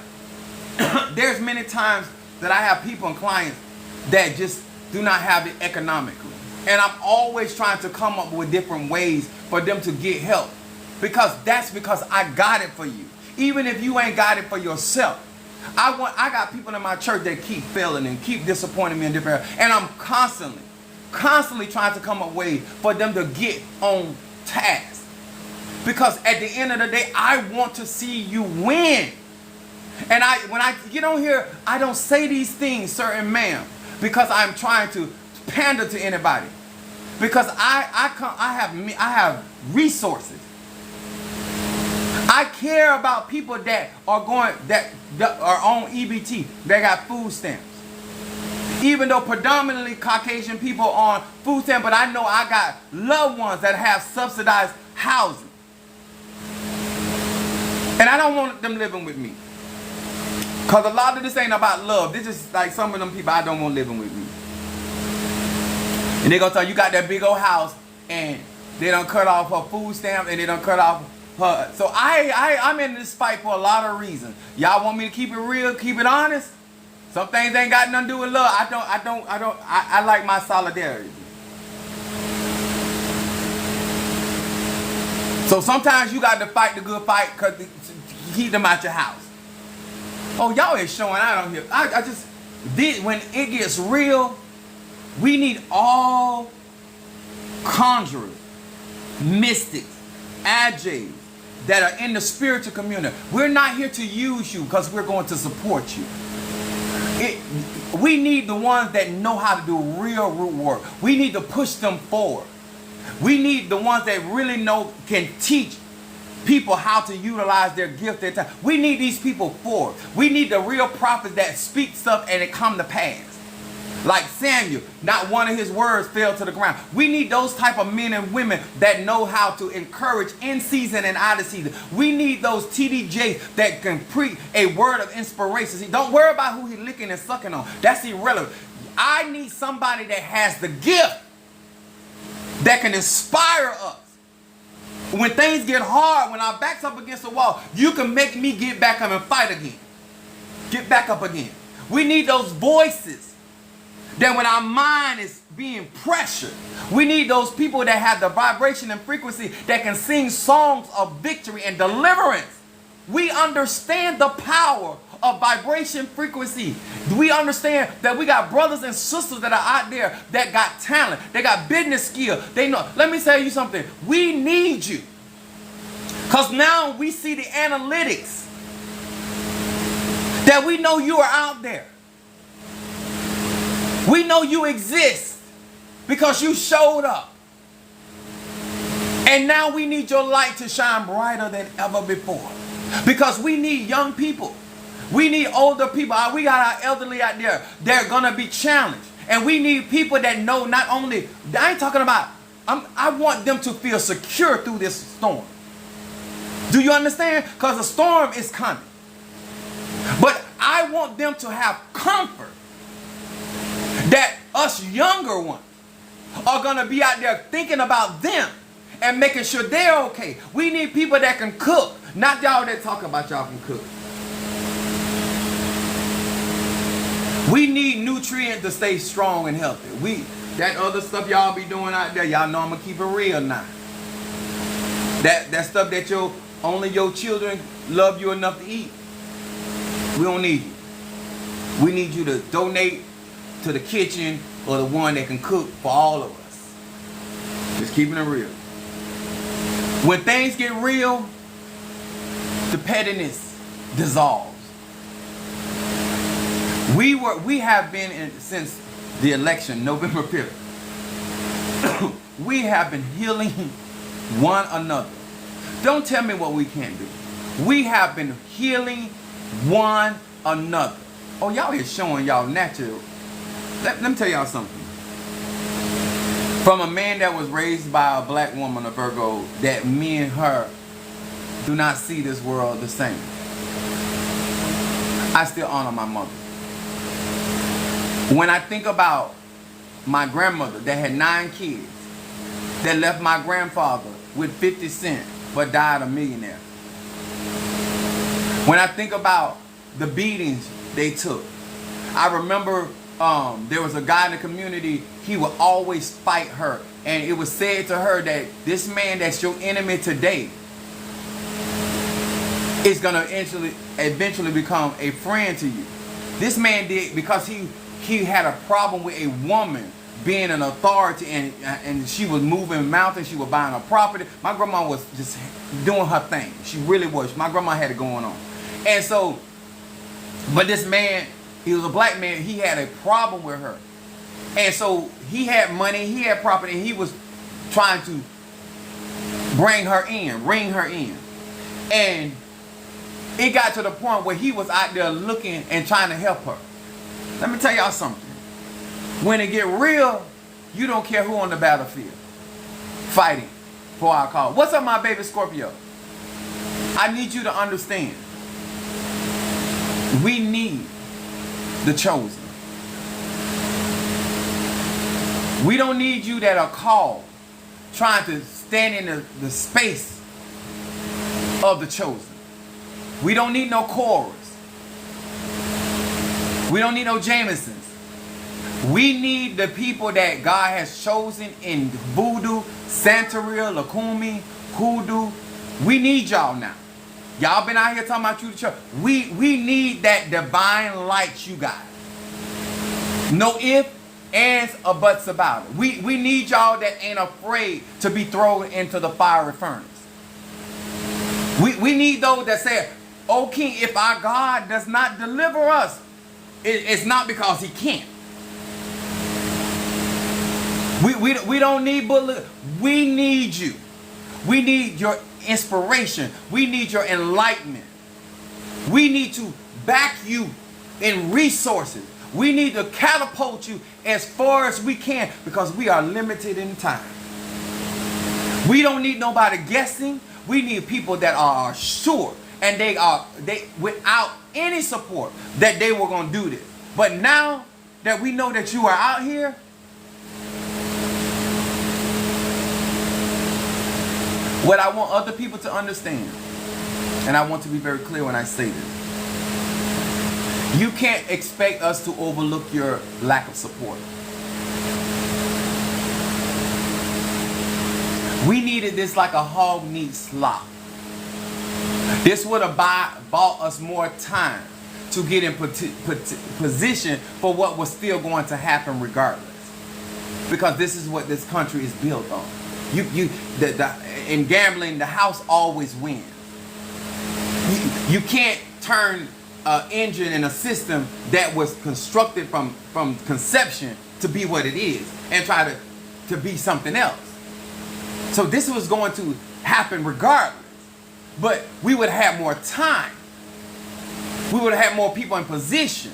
there's many times that I have people and clients that just do not have it economically. And I'm always trying to come up with different ways for them to get help. Because I got it for you. Even if you ain't got it for yourself. I got people in my church that keep failing and keep disappointing me in different areas. And I'm constantly trying to come up with ways for them to get on task. Because at the end of the day, I want to see you win. And when I get on here, I don't say these things, sir and ma'am, because I'm trying to pander to anybody. Because I have resources. I care about people that are on EBT, that got food stamps. Even though predominantly Caucasian people on food stamps, but I know I got loved ones that have subsidized housing. And I don't want them living with me. Because a lot of this ain't about love. This is like some of them people I don't want living with me. And they gonna tell you got that big old house and they done cut off her food stamp and they done cut off her. So I'm in this fight for a lot of reasons. Y'all want me to keep it real, keep it honest? Some things ain't got nothing to do with love. I like my solidarity. So sometimes you got to fight the good fight because keep them out your house. Oh, y'all ain't showing out on here. When it gets real, we need all conjurers, mystics, agies that are in the spiritual community. We're not here to use you because we're going to support you. We need the ones that know how to do real root work. We need to push them forward. We need the ones that really can teach people how to utilize their gift, their time. We need these people forward. We need the real prophets that speak stuff and it come to pass. Like Samuel, not one of his words fell to the ground. We need those type of men and women that know how to encourage in season and out of season. We need those TDJs that can preach a word of inspiration. See, don't worry about who he's licking and sucking on. That's irrelevant. I need somebody that has the gift that can inspire us. When things get hard, when our back's up against the wall, you can make me get back up and fight again. Get back up again. We need those voices that when our mind is being pressured, we need those people that have the vibration and frequency that can sing songs of victory and deliverance. We understand the power of vibration frequency. We understand that we got brothers and sisters that are out there that got talent. They got business skill. They know. Let me tell you something. We need you. Because now we see the analytics that we know you are out there. We know you exist because you showed up. And now we need your light to shine brighter than ever before. Because we need young people. We need older people. We got our elderly out there. They're going to be challenged. And we need people that know not only, I ain't talking about, I want them to feel secure through this storm. Do you understand? Because the storm is coming. But I want them to have comfort that us younger ones are going to be out there thinking about them and making sure they're okay. We need people that can cook. Not y'all that talk about y'all can cook. We need nutrients to stay strong and healthy. That other stuff y'all be doing out there, y'all know I'm going to keep it real now. That stuff that only your children love you enough to eat. We don't need you. We need you to donate to the kitchen or the one that can cook for all of us. Just keeping it real. When things get real, the pettiness dissolves. We have been since the election, November 5th. We have been healing one another. Don't tell me what we can't do. We have been healing one another. Oh, y'all here showing y'all natural. Let me tell y'all something. From a man that was raised by a black woman, a Virgo, that me and her do not see this world the same. I still honor my mother. When I think about my grandmother that had 9 kids, that left my grandfather with 50 cents, but died a millionaire. When I think about the beatings they took. I remember there was a guy in the community, he would always fight her. And it was said to her that this man that's your enemy today is going to eventually become a friend to you. This man did, because he had a problem with a woman being an authority, and she was moving mountains, she was buying a property. My grandma was just doing her thing. She really was. My grandma had it going on. And so, but this man, he was a black man, he had a problem with her. And so he had money, he had property, and he was trying to ring her in. And it got to the point where he was out there looking and trying to help her. Let me tell y'all something. When it get real, you don't care who on the battlefield fighting for our cause. What's up, my baby Scorpio? I need you to understand. We need the chosen. We don't need you that are called trying to stand in the space of the chosen. We don't need no Korahs. We don't need no Jamesons. We need the people that God has chosen in Voodoo, Santeria, Lakumi, Hoodoo. We need y'all now. Y'all been out here talking about you the church. We need that divine light you got. No ifs, ands, or buts about it. We need y'all that ain't afraid to be thrown into the fiery furnace. We need those that say, "Oh King, if our God does not deliver us, it's not because he can't." We don't need bullet. We need you. We need your inspiration. We need your enlightenment. We need to back you in resources. We need to catapult you as far as we can, because we are limited in time. We don't need nobody guessing. We need people that are sure, and they without any support that they were going to do this. But now that we know that you are out here, what I want other people to understand, and I want to be very clear when I say this, you can't expect us to overlook your lack of support. We needed this like a hog needs slop. This would have bought us more time to get in position for what was still going to happen regardless. Because this is what this country is built on. In gambling, the house always wins. You can't turn an engine and a system that was constructed from conception to be what it is and try to be something else. So this was going to happen regardless. But we would have more time. We would have had more people in position.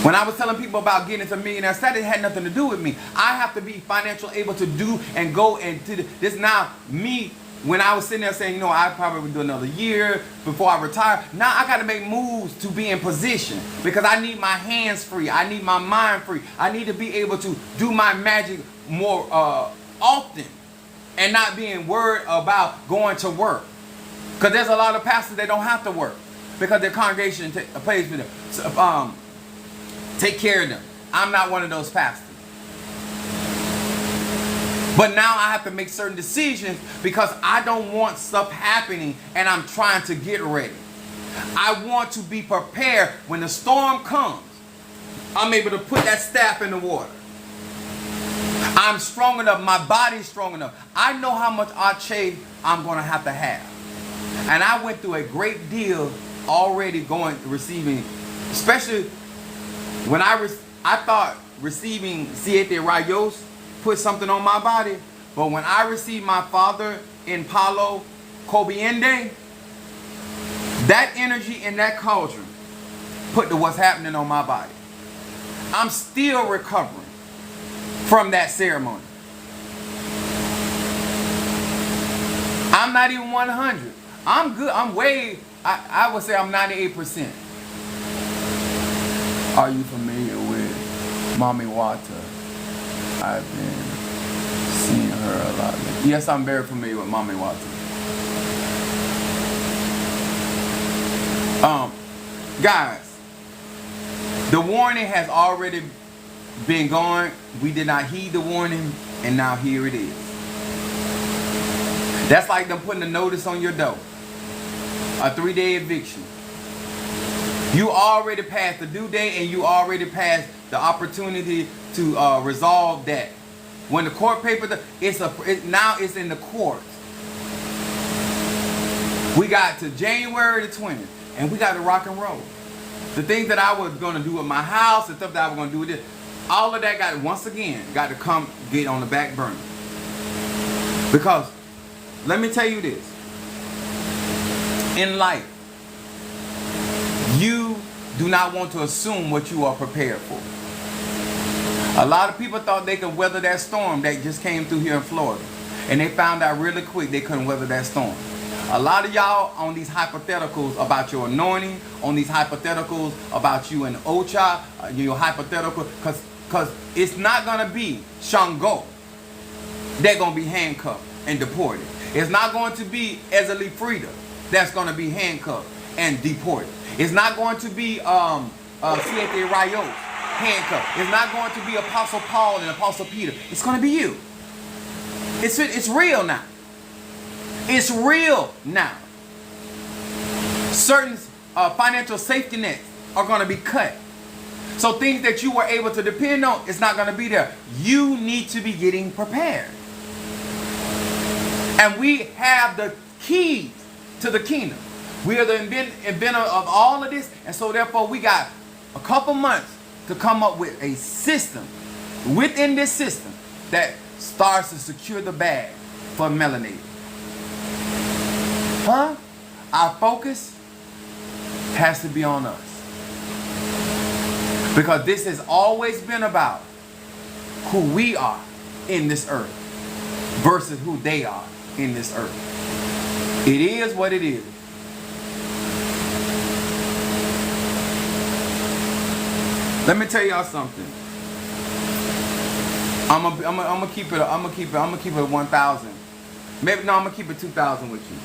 When I was telling people about getting into millionaire status, it had nothing to do with me. I have to be financially able to do and go and do this. Now, me, when I was sitting there saying, I probably would do another year before I retire. Now I got to make moves to be in position, because I need my hands free. I need my mind free. I need to be able to do my magic more often and not being worried about going to work. Because there's a lot of pastors that don't have to work because their congregation pays for them. So, take care of them. I'm not one of those pastors. But now I have to make certain decisions because I don't want stuff happening and I'm trying to get ready. I want to be prepared when the storm comes. I'm able to put that staff in the water. I'm strong enough. My body's strong enough. I know how much arche I'm going to have. And I went through a great deal already receiving, especially when I thought receiving Siete Rayos put something on my body. But when I received my father in Palo Cobiende, that energy in that cauldron put to what's happening on my body. I'm still recovering from that ceremony. I'm not even 100. I'm good. I'm way, I would say I'm 98%. Are you familiar with Mami Wata? I've been seeing her a lot. Yes, I'm very familiar with Mami Wata. Guys, the warning has already been going. We did not heed the warning, and now here it is. That's like them putting a notice on your door. A 3-day eviction. You already passed the due date, and you already passed the opportunity to resolve that. When the court paper, now it's in the courts. We got to January the 20th, and we got to rock and roll. The things that I was going to do with my house, the stuff that I was going to do with it, all of that got to come get on the back burner. Because, let me tell you this. In life, you do not want to assume what you are prepared for. A lot of people thought they could weather that storm that just came through here in Florida. And they found out really quick they couldn't weather that storm. A lot of y'all on these hypotheticals about your anointing, on these hypotheticals about you and Ocha, your hypothetical, because it's not going to be Shango. They're going to be handcuffed and deported. It's not going to be Ezeli Frida that's going to be handcuffed and deported. It's not going to be Siete Rayos handcuffed. It's not going to be Apostle Paul and Apostle Peter. It's going to be you. It's real now. It's real now. Certain financial safety nets are going to be cut. So things that you were able to depend on, it's not going to be there. You need to be getting prepared. And we have the keys to the kingdom. We are the inventor of all of this. And so therefore we got a couple months to come up with a system within this system that starts to secure the bag for melanated. Our focus has to be on us. Because this has always been about who we are in this earth versus who they are in this earth. It is what it is. Let me tell y'all something. I'm gonna keep it 1,000. Maybe no, I'm gonna keep it 2,000 with you.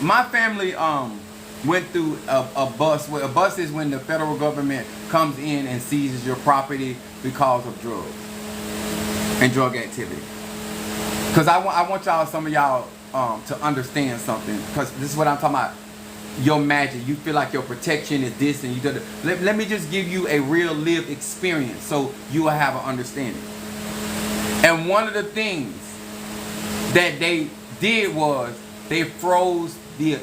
My family went through a bust. A bust is when the federal government comes in and seizes your property because of drugs and drug activity. Because I want y'all, some of y'all, to understand something. Because this is what I'm talking about. Your magic. You feel like your protection is this, and you do. Let me just give you a real lived experience so you will have an understanding. And one of the things that they did was they froze the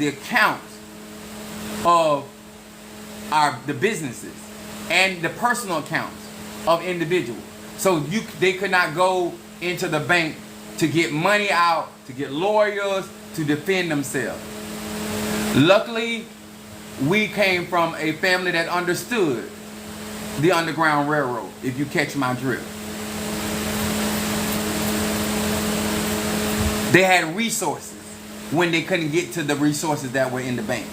accounts of the businesses and the personal accounts of individuals. So they could not go into the bank to get money out, to get lawyers, to defend themselves. Luckily, we came from a family that understood the Underground Railroad, if you catch my drift. They had resources when they couldn't get to the resources that were in the bank.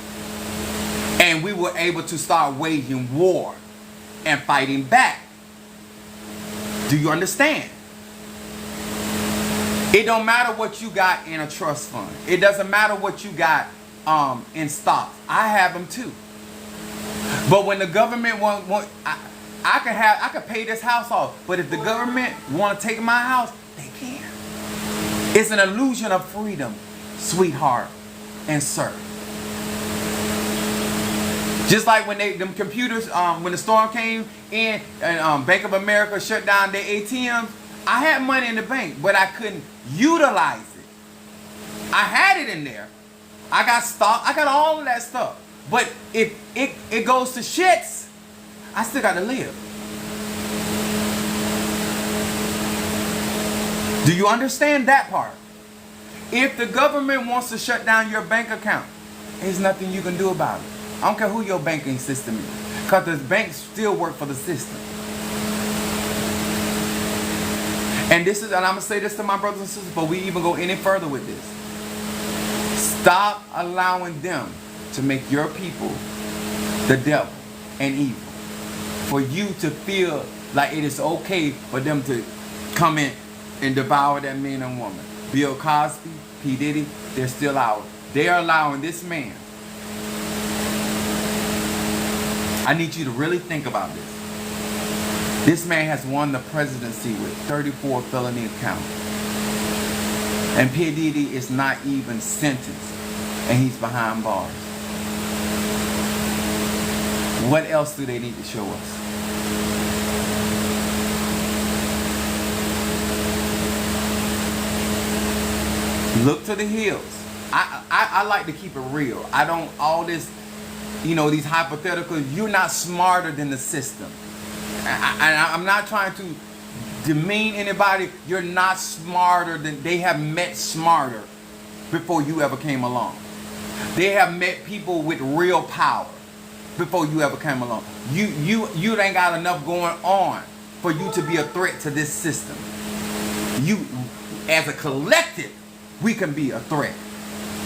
And we were able to start waging war and fighting back. Do you understand? It don't matter what you got in a trust fund. It doesn't matter what you got in stocks. I have them too. But when the government I could pay this house off. But if the government want to take my house, they can. It's an illusion of freedom, sweetheart and sir. Just like when them computers, when the storm came in and Bank of America shut down their ATMs, I had money in the bank, but I couldn't utilize it. I had it in there. I got stock. I got all of that stuff. But if it goes to shits, I still got to live. Do you understand that part? If the government wants to shut down your bank account, there's nothing you can do about it. I don't care who your banking system is, because the banks still work for the system. And I'm going to say this to my brothers and sisters, but we even go any further with this. Stop allowing them to make your people the devil and evil. For you to feel like it is okay for them to come in and devour that man and woman. Bill Cosby, P. Diddy, they're still out They are allowing this man. I need you to really think about this. This man has won the presidency with 34 felony counts. And P. Diddy is not even sentenced. And he's behind bars. What else do they need to show us? Look to the hills. I like to keep it real. I don't, all this, you know, these hypotheticals, you're not smarter than the system. I'm not trying to demean anybody. You're not smarter than, they have met smarter before you ever came along. They have met people with real power before you ever came along. You ain't got enough going on for you to be a threat to this system. You, as a collective, we can be a threat.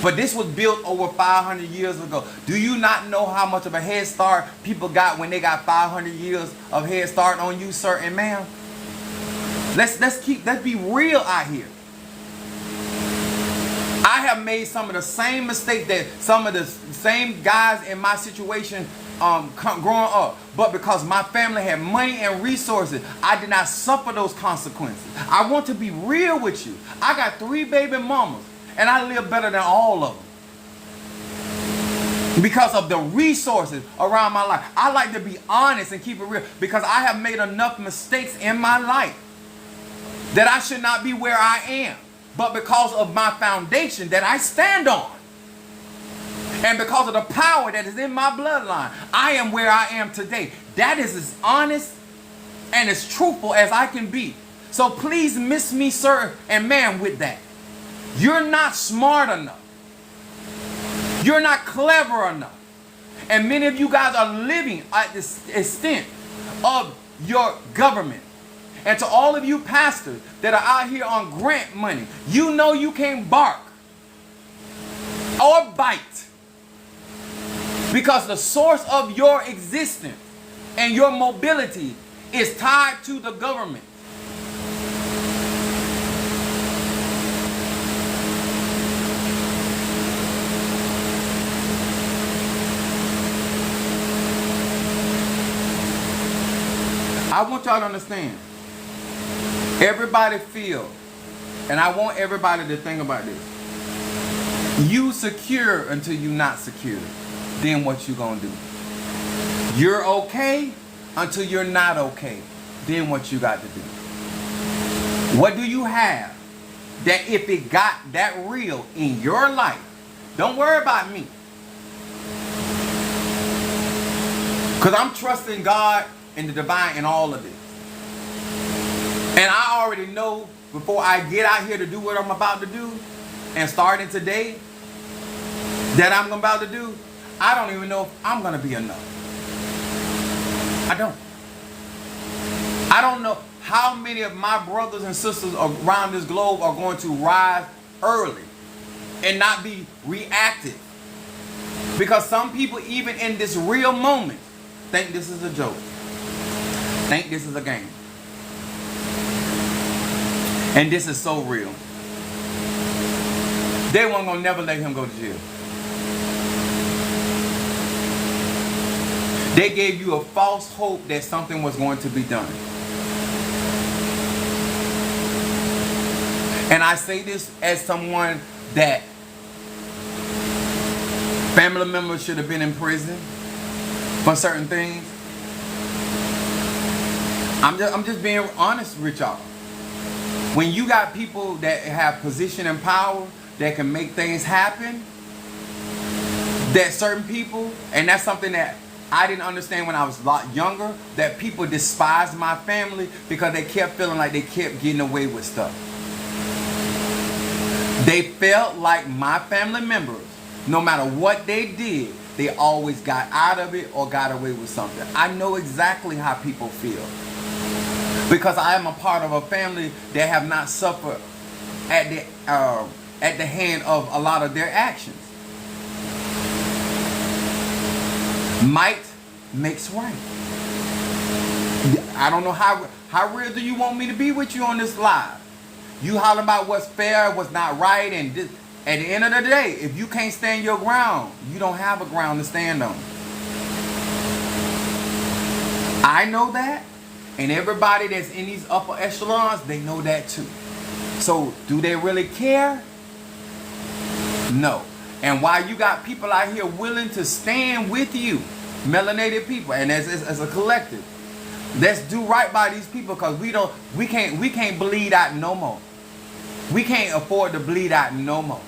But this was built over 500 years ago. Do you not know how much of a head start people got when they got 500 years of head start on you, sir and ma'am? Let's be real out here. I have made some of the same mistakes that some of the same guys in my situation growing up. But because my family had money and resources, I did not suffer those consequences. I want to be real with you. I got 3 baby mamas, and I live better than all of them because of the resources around my life. I like to be honest and keep it real because I have made enough mistakes in my life that I should not be where I am. But because of my foundation that I stand on, and because of the power that is in my bloodline, I am where I am today. That is as honest and as truthful as I can be. So please miss me, sir and ma'am, with that. You're not smart enough. You're not clever enough. And many of you guys are living at the extent of your government. And to all of you pastors that are out here on grant money, you know you can't bark or bite because the source of your existence and your mobility is tied to the government. I want y'all to understand. Everybody feel, and I want everybody to think about this. You secure until you not secure. Then what you gonna do? You're okay until you're not okay. Then what you got to do? What do you have that if it got that real in your life, don't worry about me. Because I'm trusting God and the divine in all of this. And I already know before I get out here to do what I'm about to do, and starting today, that I'm about to do, I don't even know if I'm going to be enough. I don't. I don't know how many of my brothers and sisters around this globe are going to rise early and not be reactive. Because some people, even in this real moment, think this is a joke. Think this is a game. And this is so real. They weren't going to never let him go to jail. They gave you a false hope that something was going to be done. And I say this as someone that family members should have been in prison for certain things. I'm just being honest with y'all. When you got people that have position and power that can make things happen, that certain people, and that's something that I didn't understand when I was a lot younger, that people despised my family because they kept feeling like they kept getting away with stuff. They felt like my family members, no matter what they did, they always got out of it or got away with something. I know exactly how people feel. Because I am a part of a family that have not suffered at the hand of a lot of their actions. Might makes right. I don't know how real do you want me to be with you on this live? You holler about what's fair, what's not right, and this. At the end of the day, if you can't stand your ground, you don't have a ground to stand on. I know that, and everybody that's in these upper echelons, they know that too. So, do they really care? No. And while you got people out here willing to stand with you, melanated people, and as a collective, let's do right by these people, because we can't bleed out no more. We can't afford to bleed out no more.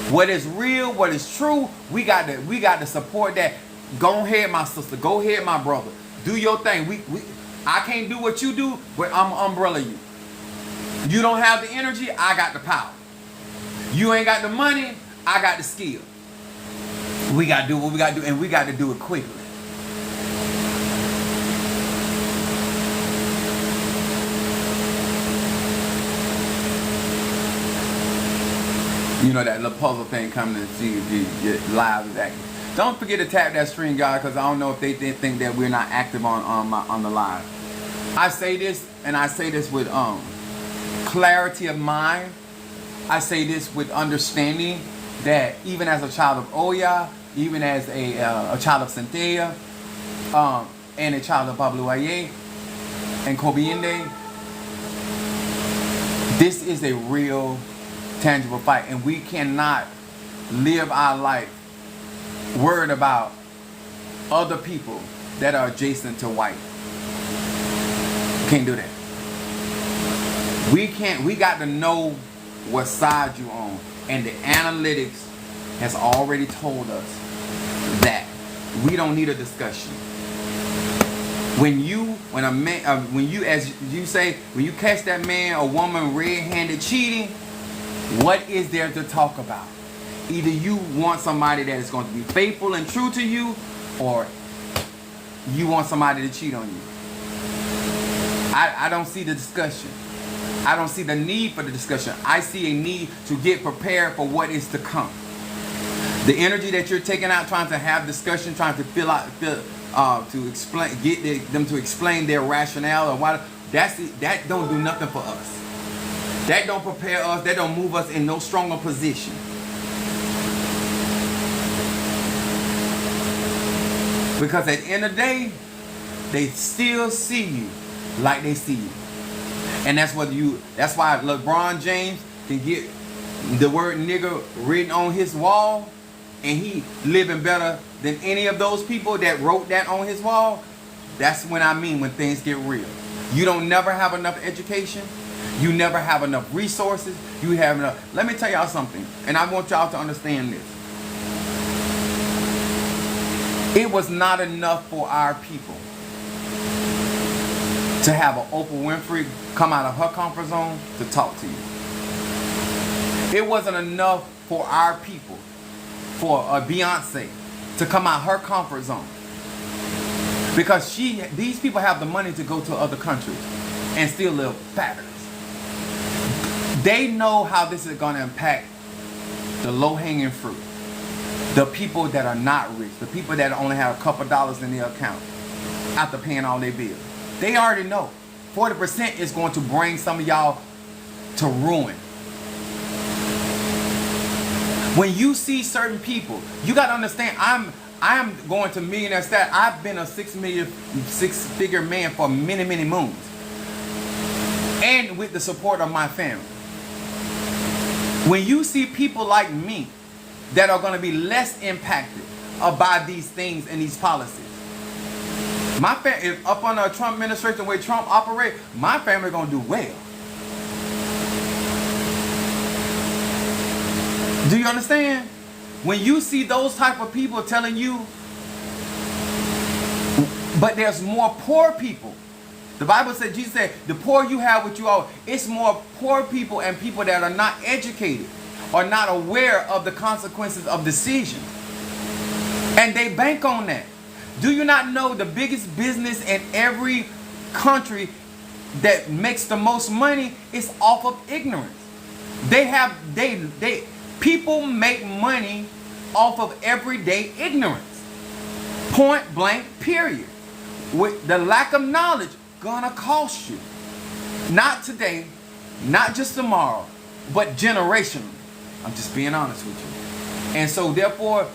What is real, what is true, we got to support that. Go ahead, my sister. Go ahead, my brother. Do your thing. I can't do what you do, but I'm umbrella you. You don't have the energy, I got the power. You ain't got the money, I got the skill. We got to do what we got to do, and we got to do it quickly. You know, that little puzzle thing coming to see if your live is active. Don't forget to tap that stream, guys, because I don't know if they think that we're not active on the live. I say this, and I say this with clarity of mind. I say this with understanding that even as a child of Oya, even as a child of Centella, and a child of Babluaye and Kobiende, this is a real, tangible fight, and we cannot live our life worried about other people that are adjacent to white. Can't do that. We got to know what side you on, and the analytics has already told us that we don't need a discussion. When you as you say, when you catch that man or woman red-handed cheating, what is there to talk about? Either you want somebody that is going to be faithful and true to you, or you want somebody to cheat on you. I don't see the discussion. I don't see the need for the discussion. I see a need to get prepared for what is to come. The energy that you're taking out, trying to have discussion, trying to to explain, get them to explain their rationale or why, that don't do nothing for us. That don't prepare us. That don't move us in no stronger position. Because at the end of the day, they still see you like they see you. And that's why LeBron James can get the word nigger written on his wall, and he living better than any of those people that wrote that on his wall. That's when I mean when things get real. You don't never have enough education. You never have enough resources. You have enough. Let me tell y'all something, and I want y'all to understand this. It was not enough for our people to have an Oprah Winfrey come out of her comfort zone to talk to you. It wasn't enough for our people, for a Beyonce to come out her comfort zone, because these people have the money to go to other countries and still live fabulous. They know how this is going to impact the low-hanging fruit, the people that are not rich, the people that only have a couple dollars in their account after paying all their bills. They already know 40% is going to bring some of y'all to ruin. When you see certain people, you got to understand, I am going to millionaire status. I've been a six-figure man for many, many moons, and with the support of my family. When you see people like me that are going to be less impacted by these things and these policies, my family, if up on the Trump administration, the way Trump operates, my family going to do well. Do you understand? When you see those type of people telling you, but there's more poor people. The Bible said, Jesus said, the poor you have with you all. It's more poor people and people that are not educated or not aware of the consequences of decisions. And they bank on that. Do you not know the biggest business in every country that makes the most money is off of ignorance? People make money off of everyday ignorance. Point blank, period. With the lack of knowledge, gonna cost you. Not today, not just tomorrow, but generationally. I'm just being honest with you. And so therefore,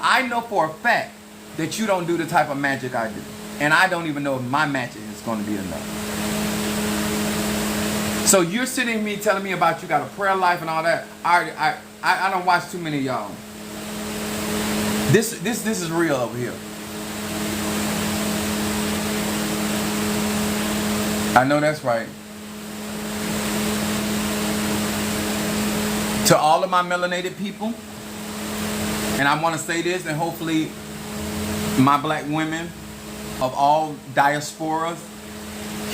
I know for a fact that you don't do the type of magic I do. And I don't even know if my magic is going to be enough. So you're sitting me telling me about you got a prayer life and all that. I don't watch too many of y'all. This is real over here. I know that's right. To all of my melanated people, and I want to say this, and hopefully my black women of all diasporas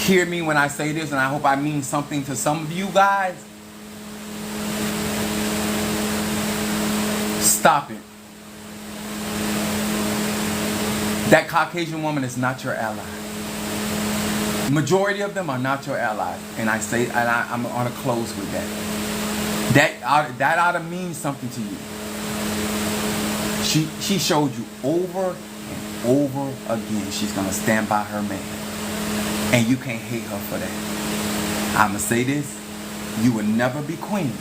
hear me when I say this, and I hope I mean something to some of you guys. Stop it. That Caucasian woman is not your ally. Majority of them are not your allies, and I'm gonna close with that. That ought to mean something to you. She showed you over and over again she's gonna stand by her man, and you can't hate her for that. I'ma say this: you will never be queen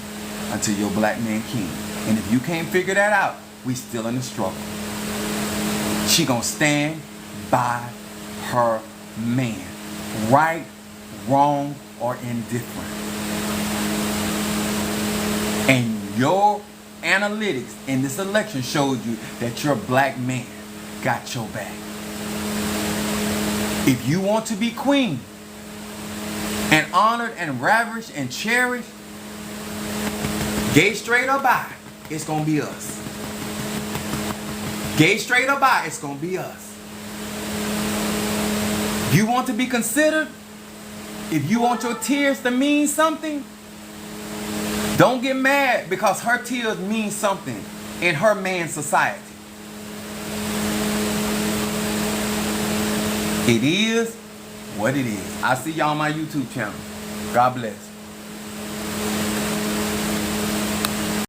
until your black man king, and if you can't figure that out, we still in the struggle. She gonna stand by her man. Right, wrong, or indifferent. And your analytics in this election showed you that your black man got your back. If you want to be queen and honored and ravished and cherished, gay, straight, or bi, it's gonna be us. Gay, straight, or bi, it's gonna be us. You want to be considered? If you want your tears to mean something, don't get mad because her tears mean something in her man's society. It is what it is. I see y'all on my YouTube channel. God bless.